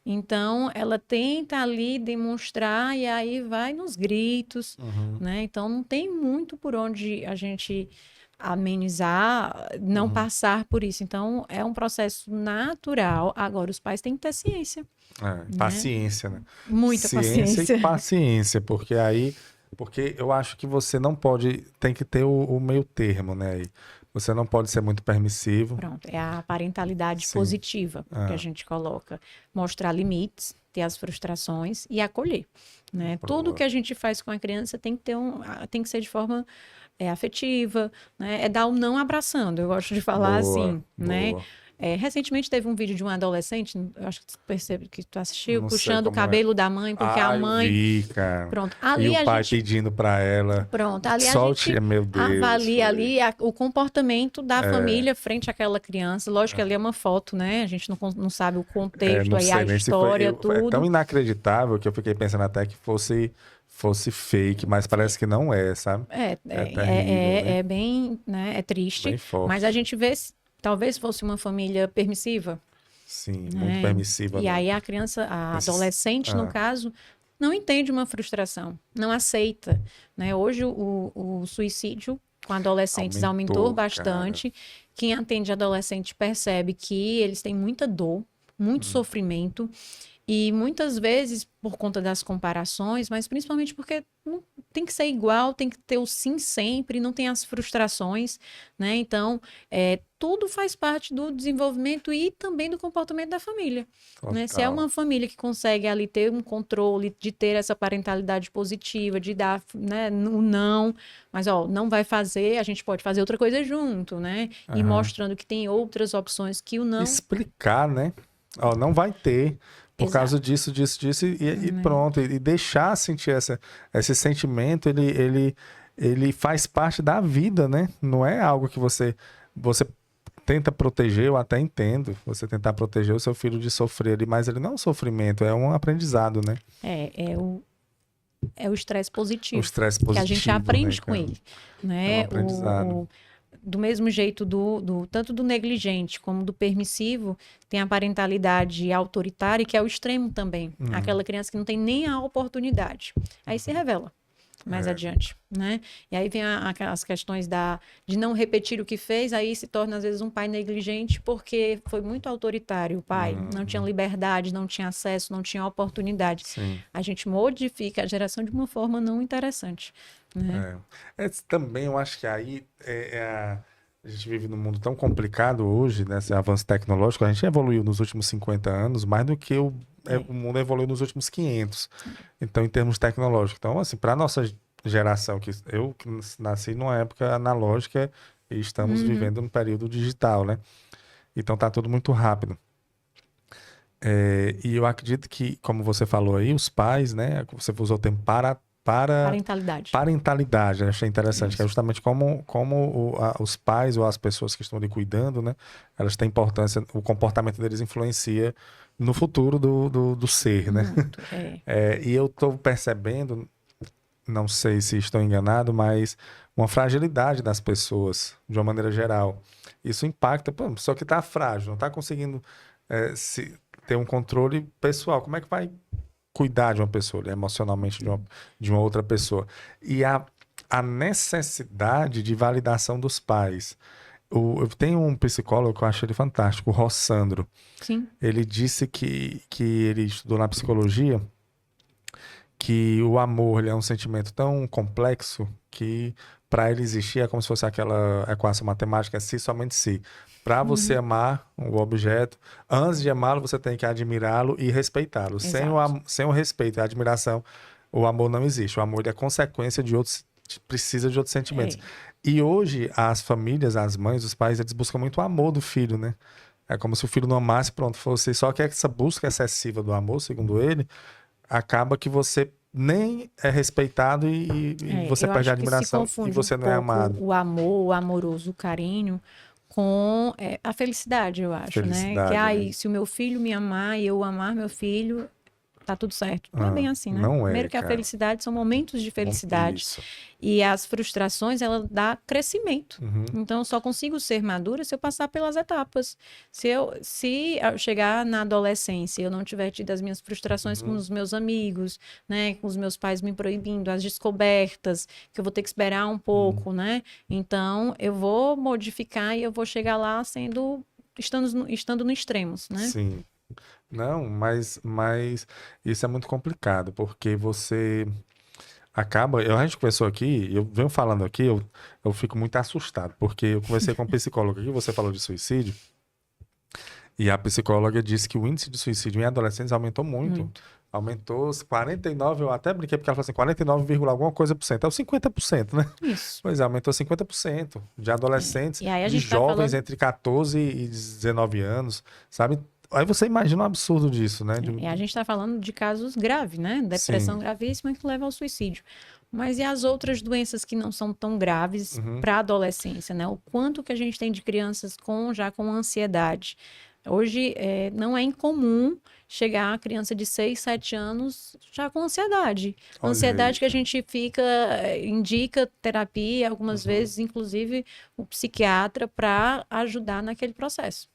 Então, ela tenta ali demonstrar e aí vai nos gritos, né? Então, não tem muito por onde a gente amenizar, não passar por isso. Então, é um processo natural. Agora, os pais têm que ter ciência. Paciência, né? Muita Ciência paciência. e paciência, porque eu acho que você não pode, tem que ter o meio termo, né? Você não pode ser muito permissivo. Pronto, é a parentalidade Sim. positiva que a gente coloca. Mostrar limites, ter as frustrações e acolher, né? Tudo que a gente faz com a criança tem que ser de forma afetiva, né? É dar o não abraçando, eu gosto de falar assim, né? Recentemente teve um vídeo de um adolescente, eu acho que tu percebe que tu assistiu, Não sei puxando o como é. cabelo da mãe, porque a mãe... Eu vi, cara. Pronto, E ali o a pai gente... pedindo pra ela. Pronto, ali a solte, gente meu Deus, avalia foi. ali o comportamento da família frente àquela criança. Lógico que ali é uma foto, né? A gente não sabe o contexto, não aí sei a nem se história, É tudo. tão inacreditável que eu fiquei pensando até que fosse fake, mas parece que não é, sabe? Terrível, né? É bem, né? É triste. Bem forte. Mas a gente vê, talvez fosse uma família permissiva. Sim, né? muito permissiva. E aí a criança, adolescente, no caso, não entende uma frustração, não aceita, né? Hoje o suicídio com adolescentes aumentou bastante. Cara. Quem atende adolescente percebe que eles têm muita dor, muito sofrimento. E muitas vezes, por conta das comparações, mas principalmente porque não tem que ser igual, tem que ter o sim sempre, não tem as frustrações, né? Então, tudo faz parte do desenvolvimento e também do comportamento da família. Né? Se é uma família que consegue ali ter um controle, de ter essa parentalidade positiva, de dar, né, o não, mas não vai fazer, a gente pode fazer outra coisa junto, né? E mostrando que tem outras opções que o não... Explicar, né? Não vai ter... Por causa disso, e pronto. E deixar sentir esse sentimento, ele faz parte da vida, né? Não é algo que você tenta proteger, eu até entendo. Você tentar proteger o seu filho de sofrer, mas ele não é um sofrimento, é um aprendizado, né? É o estresse positivo. O estresse positivo, que a gente aprende, né, com ele. Né? É um aprendizado. Do mesmo jeito, tanto do negligente como do permissivo, tem a parentalidade autoritária, que é o extremo também. Aquela criança que não tem nem a oportunidade. Aí se revela mais adiante, né? E aí vem as questões de não repetir o que fez, aí se torna, às vezes, um pai negligente porque foi muito autoritário. O pai não tinha liberdade, não tinha acesso, não tinha oportunidade. Sim. A gente modifica a geração de uma forma não interessante. Né? Também eu acho que aí a gente vive num mundo tão complicado hoje, né? Esse avanço tecnológico, a gente evoluiu nos últimos 50 anos mais do que o mundo evoluiu nos últimos 500. Então, em termos tecnológicos. Então, assim, para a nossa geração, eu que nasci numa época analógica e estamos vivendo num período digital, né? Então, tá tudo muito rápido. E eu acredito que, como você falou aí, os pais, né? Você usou o termo parentalidade, né? Achei interessante. Isso. Que é justamente como os pais ou as pessoas que estão ali cuidando, né? Elas têm importância, o comportamento deles influencia no futuro do ser, né? Muito, e eu estou percebendo, não sei se estou enganado, mas uma fragilidade das pessoas, de uma maneira geral. Isso impacta, a pessoa que está frágil, não está conseguindo ter um controle pessoal. Como é que vai cuidar de uma pessoa, emocionalmente de uma outra pessoa? E a necessidade de validação dos pais. Eu tenho um psicólogo que eu acho ele fantástico, o Rossandro. Sim. Ele disse que ele estudou na psicologia que o amor ele é um sentimento tão complexo que para ele existir é como se fosse aquela equação matemática, se somente se. Para você amar o objeto, antes de amá-lo, você tem que admirá-lo e respeitá-lo. Sem o respeito e a admiração, o amor não existe. O amor ele é consequência de outros, precisa de outros sentimentos. E hoje, as famílias, as mães, os pais, eles buscam muito o amor do filho, né? É como se o filho não amasse, pronto, fosse. Só que essa busca excessiva do amor, segundo ele, acaba que você nem é respeitado e você perde a admiração e você não é amado. O amor, o amoroso, o carinho com a felicidade, eu acho, né? Que se o meu filho me amar e eu amar meu filho, tá tudo certo. Não é bem assim, né? Não Primeiro que a felicidade são momentos de felicidade. Isso. E as frustrações, ela dá crescimento. Então, eu só consigo ser madura se eu passar pelas etapas. Se eu chegar na adolescência e eu não tiver tido as minhas frustrações com os meus amigos, né? Com os meus pais me proibindo, as descobertas, que eu vou ter que esperar um pouco, né? Então, eu vou modificar e eu vou chegar lá estando no extremos, né? Sim. Não, mas isso é muito complicado, porque você acaba... A gente conversou aqui, eu venho falando aqui, eu fico muito assustado, porque eu conversei com um psicólogo aqui, você falou de suicídio, e a psicóloga disse que o índice de suicídio em adolescentes aumentou muito. Aumentou 49%, eu até brinquei porque ela falou assim, 49, alguma coisa por cento. É o 50%, né? Isso. Pois é, aumentou 50% de adolescentes, E aí a de gente jovens entre 14 e 19 anos, sabe? Aí você imagina o absurdo disso, né? E a gente está falando de casos graves, né? Depressão gravíssima que leva ao suicídio. Mas e as outras doenças que não são tão graves para a adolescência, né? O quanto que a gente tem de crianças já com ansiedade. Hoje não é incomum chegar a criança de 6, 7 anos já com ansiedade. Olha ansiedade aí. Que a gente indica terapia, algumas vezes, inclusive, o psiquiatra para ajudar naquele processo.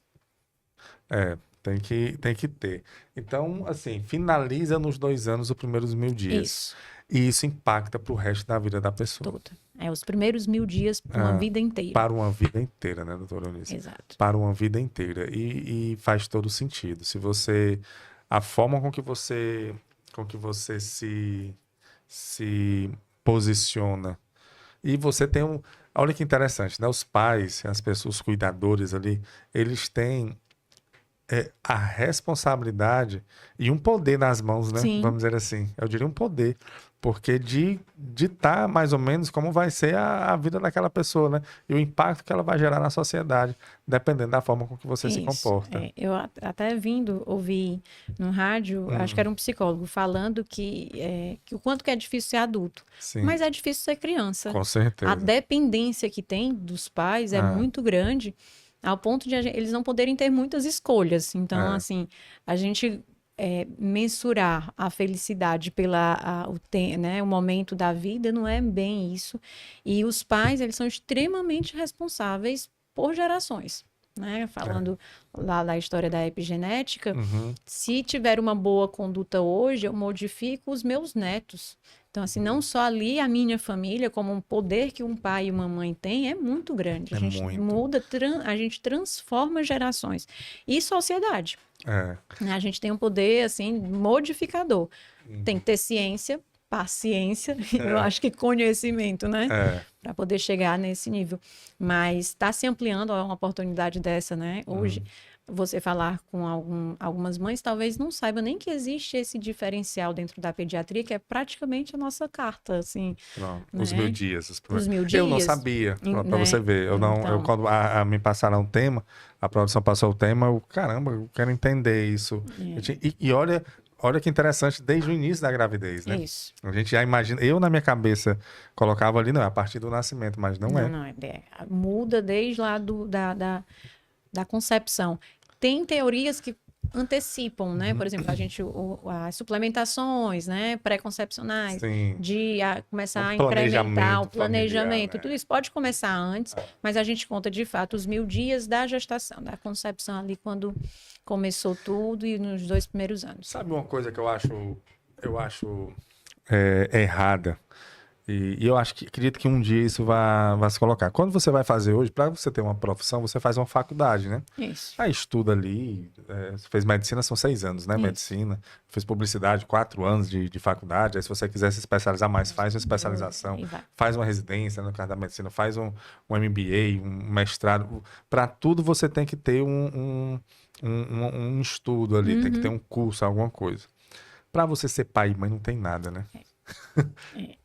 Tem que ter. Então, assim, finaliza nos 2 anos os primeiros 1000 dias. Isso, E isso impacta para o resto da vida da pessoa. toda. Os primeiros 1000 dias para uma vida inteira. Para uma vida inteira, né, doutora Eunice? Exato. Para uma vida inteira. E faz todo sentido. Se você... A forma com que você se posiciona. E você tem um... Olha que interessante, né? Os pais, as pessoas, os cuidadores ali, eles têm a responsabilidade e um poder nas mãos, né? Sim. Vamos dizer assim. Eu diria um poder. Porque de ditar mais ou menos como vai ser a vida daquela pessoa, né? E o impacto que ela vai gerar na sociedade, dependendo da forma com que você se comporta. Eu até ouvi no rádio, acho que era um psicólogo, falando que o quanto que é difícil ser adulto. Sim. Mas é difícil ser criança. Com certeza. A dependência que tem dos pais é muito grande, ao ponto de eles não poderem ter muitas escolhas. Então, assim, a gente mensurar a felicidade o momento da vida não é bem isso. E os pais, eles são extremamente responsáveis por gerações. Né? Falando lá da história da epigenética, se tiver uma boa conduta hoje, eu modifico os meus netos. Então, assim, não só ali a minha família, como um poder que um pai e uma mãe têm, é muito grande. A gente muda, a gente transforma gerações. E sociedade. A gente tem um poder, assim, modificador. Tem que ter ciência, paciência, eu acho que conhecimento, né? Para poder chegar nesse nível. Mas está se ampliando uma oportunidade dessa, né? Hoje, você falar com algumas mães, talvez não saiba nem que existe esse diferencial dentro da pediatria, que é praticamente a nossa carta, assim. Pronto. Né? Os 1000 dias. Os 1000 dias. Eu não sabia, para você ver. Então... Quando me passaram um tema, a produção passou o tema, eu quero entender isso. E olha que interessante, desde o início da gravidez, né? Isso. A gente já imagina, eu na minha cabeça colocava ali, não, a partir do nascimento, mas não é. Não, muda desde lá da concepção. Tem teorias que antecipam, né? Por exemplo, as suplementações, né? Pré-concepcionais, de começar a incrementar o planejamento, familiar, né? Tudo isso pode começar antes, mas a gente conta de fato os 1000 dias da gestação, da concepção ali, quando começou tudo e nos 2 primeiros anos. Sabe uma coisa que eu acho errada? E eu acredito que um dia isso vai se colocar. Quando você vai fazer hoje, para você ter uma profissão, você faz uma faculdade, né? Isso. Aí estuda ali, você fez medicina, são 6 anos, né? Isso. Medicina, fez publicidade, 4 anos de faculdade. Aí se você quiser se especializar mais, faz uma especialização, faz uma residência, no caso da medicina, faz um MBA, um mestrado. Para tudo você tem que ter um estudo ali, tem que ter um curso, alguma coisa. Para você ser pai e mãe não tem nada, né?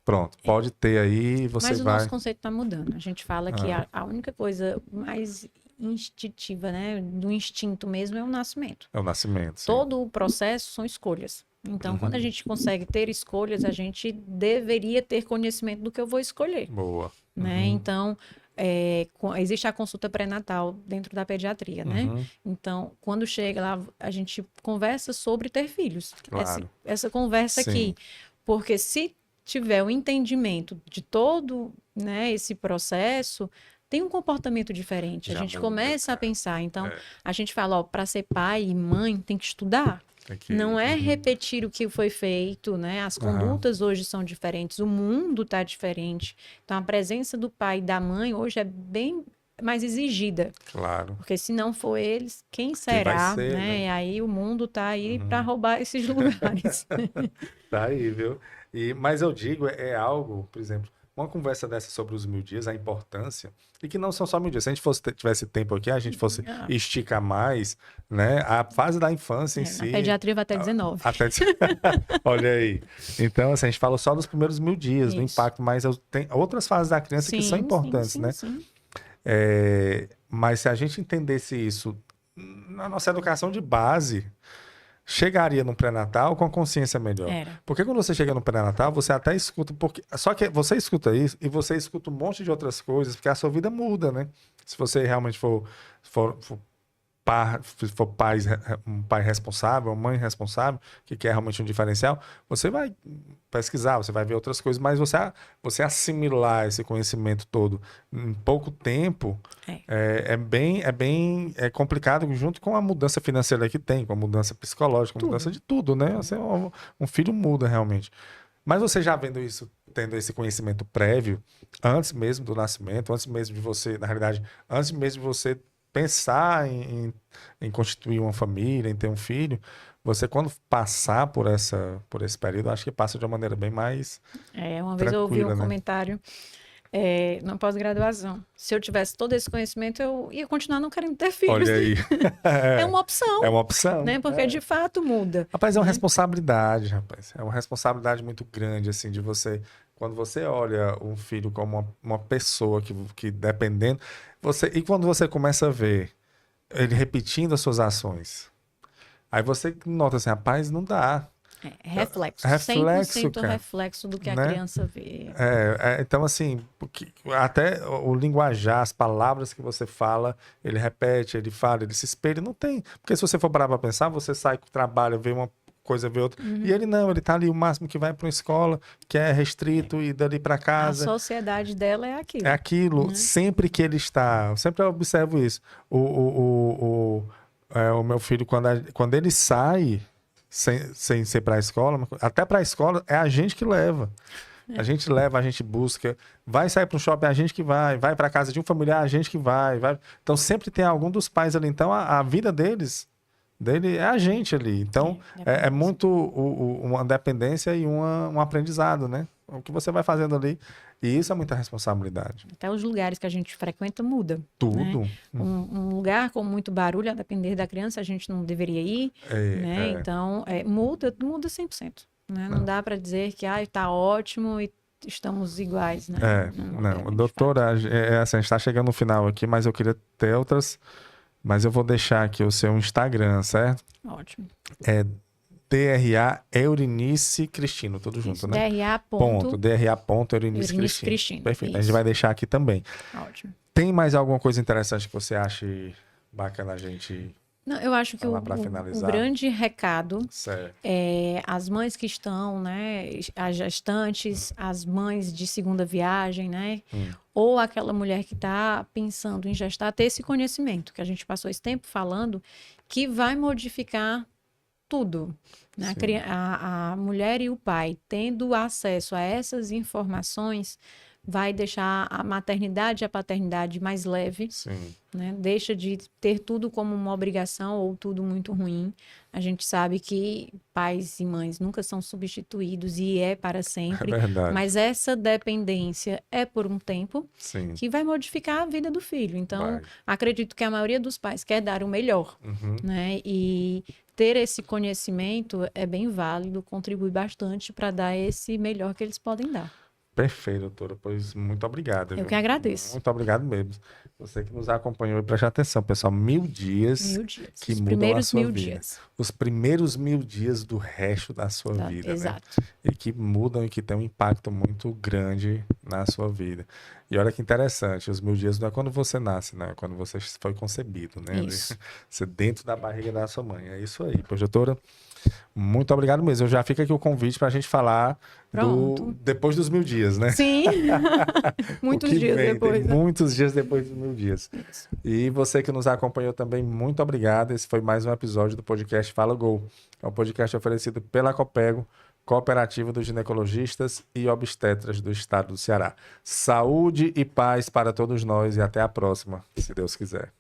Pronto, pode ter aí, você Mas vai... o nosso conceito está mudando. A gente fala que a única coisa mais instintiva, né, do instinto mesmo, é o nascimento. É o nascimento, sim. Todo o processo são escolhas. Então, quando a gente consegue ter escolhas, a gente deveria ter conhecimento do que eu vou escolher. Boa. Né? Então, existe a consulta pré-natal dentro da pediatria, né? Então, quando chega lá, a gente conversa sobre ter filhos. Claro. Essa conversa aqui. Porque se tiver o entendimento de todo, né, esse processo, tem um comportamento diferente. A gente começa a pensar. Então, a gente fala, para ser pai e mãe, tem que estudar. Não é repetir o que foi feito, né? As condutas hoje são diferentes, o mundo está diferente. Então, a presença do pai e da mãe hoje é bem mais exigida. Claro. Porque se não for eles, quem será? Quem vai ser, né? E aí o mundo está aí para roubar esses lugares. Tá aí, viu? Mas eu digo, é algo, por exemplo, uma conversa dessa sobre os 1000 dias, a importância, e que não são só 1000 dias. Se a gente tivesse tempo aqui, a gente fosse esticar mais, né? A fase da infância em si. A pediatria vai até 19. Olha aí. Então, assim, a gente falou só dos primeiros 1000 dias, do impacto, mas tem outras fases da criança que são importantes, né? Sim. Mas se a gente entendesse isso na nossa educação de base, chegaria no pré-natal com a consciência melhor. Porque quando você chega no pré-natal, você até escuta... Só que você escuta isso e você escuta um monte de outras coisas, porque a sua vida muda, né? Se você realmente for se for um pai responsável, uma mãe responsável, que quer realmente um diferencial, você vai pesquisar, você vai ver outras coisas, mas você assimilar esse conhecimento todo em pouco tempo é bem complicado, junto com a mudança financeira que tem, com a mudança psicológica, com a mudança de tudo, né? Um filho muda realmente. Mas você já vendo isso, tendo esse conhecimento prévio, antes mesmo do nascimento, antes mesmo de você, na realidade, antes mesmo de você pensar em constituir uma família, em ter um filho, você quando passar por esse período, acho que passa de uma maneira bem mais Uma vez eu ouvi um né? comentário na pós-graduação. Se eu tivesse todo esse conhecimento, eu ia continuar não querendo ter filhos. Olha aí. É uma opção. É uma opção. Né? Porque de fato muda. Rapaz, é uma responsabilidade, rapaz. É uma responsabilidade muito grande, assim, de você... Quando você olha um filho como uma pessoa que dependendo... E quando você começa a ver ele repetindo as suas ações, aí você nota assim, rapaz, não dá. Reflexo. Reflexo, 100% cara. reflexo do que a Né? criança vê. Então, assim, até o linguajar, as palavras que você fala, ele repete, ele fala, ele se espelha, não tem. Porque se você for parar pra pensar, você sai, trabalha, vê uma coisa, vê outra. E ele não, ele tá ali o máximo que vai para uma escola, que é restrito, e dali para casa. A sociedade dela é aquilo. É aquilo. Sempre que ele está, eu sempre observo isso. O meu filho, quando ele sai, sem ser para a escola, até para a escola, é a gente que leva. A gente leva, a gente busca. Vai sair para um shopping, é a gente que vai para casa de um familiar, a gente que vai. Então sempre tem algum dos pais ali. Então a vida dele é a gente ali. Então é muito uma dependência e um aprendizado, né? O que você vai fazendo ali. E isso é muita responsabilidade. Até os lugares que a gente frequenta muda. Tudo. Né? Um lugar com muito barulho, a depender da criança, a gente não deveria ir. Né? Então, muda 100%. Né? Não dá para dizer que está ótimo e estamos iguais. Né? Não. Doutora, assim, a gente está chegando no final aqui, mas eu queria ter outras... Mas eu vou deixar aqui o seu Instagram, certo? Ótimo. É DRA Eurinice Cristino, tudo junto, né? DRA. Eurinice Cristino. Perfeito. Isso. A gente vai deixar aqui também. Ótimo. Tem mais alguma coisa interessante que você ache bacana a gente... Não, eu acho que o grande recado é as mães que estão, né, as gestantes, as mães de segunda viagem, né, ou aquela mulher que está pensando em gestar, ter esse conhecimento, que a gente passou esse tempo falando, que vai modificar tudo. Né? A mulher e o pai tendo acesso a essas informações vai deixar a maternidade e a paternidade mais leve, né? Deixa de ter tudo como uma obrigação ou tudo muito ruim. A gente sabe que pais e mães nunca são substituídos e é para sempre, mas essa dependência é por um tempo que vai modificar a vida do filho. Então, acredito que a maioria dos pais quer dar o melhor, né? E ter esse conhecimento é bem válido, contribui bastante para dar esse melhor que eles podem dar. Perfeito, doutora. Pois muito obrigado. Eu que agradeço. Muito obrigado mesmo. Você que nos acompanhou e preste atenção, pessoal. 1000 dias. 1000 dias. Que mudam a sua vida. Os primeiros 1000 dias do resto da sua vida. Exato. Né? E que mudam e que têm um impacto muito grande na sua vida. E olha que interessante, os 1000 dias não é quando você nasce, né? É quando você foi concebido, né? Isso. Você dentro da barriga da sua mãe. É isso aí. Pois, doutora, muito obrigado mesmo. Eu já fica aqui o convite para a gente falar depois dos 1000 dias, né? Sim. Muitos dias depois. Né? Muitos dias depois dos 1000 dias. Isso. E você que nos acompanhou também, muito obrigado. Esse foi mais um episódio do podcast Fala Gol. É um podcast oferecido pela Copego, Cooperativa dos Ginecologistas e Obstetras do Estado do Ceará. Saúde e paz para todos nós e até a próxima, se Deus quiser.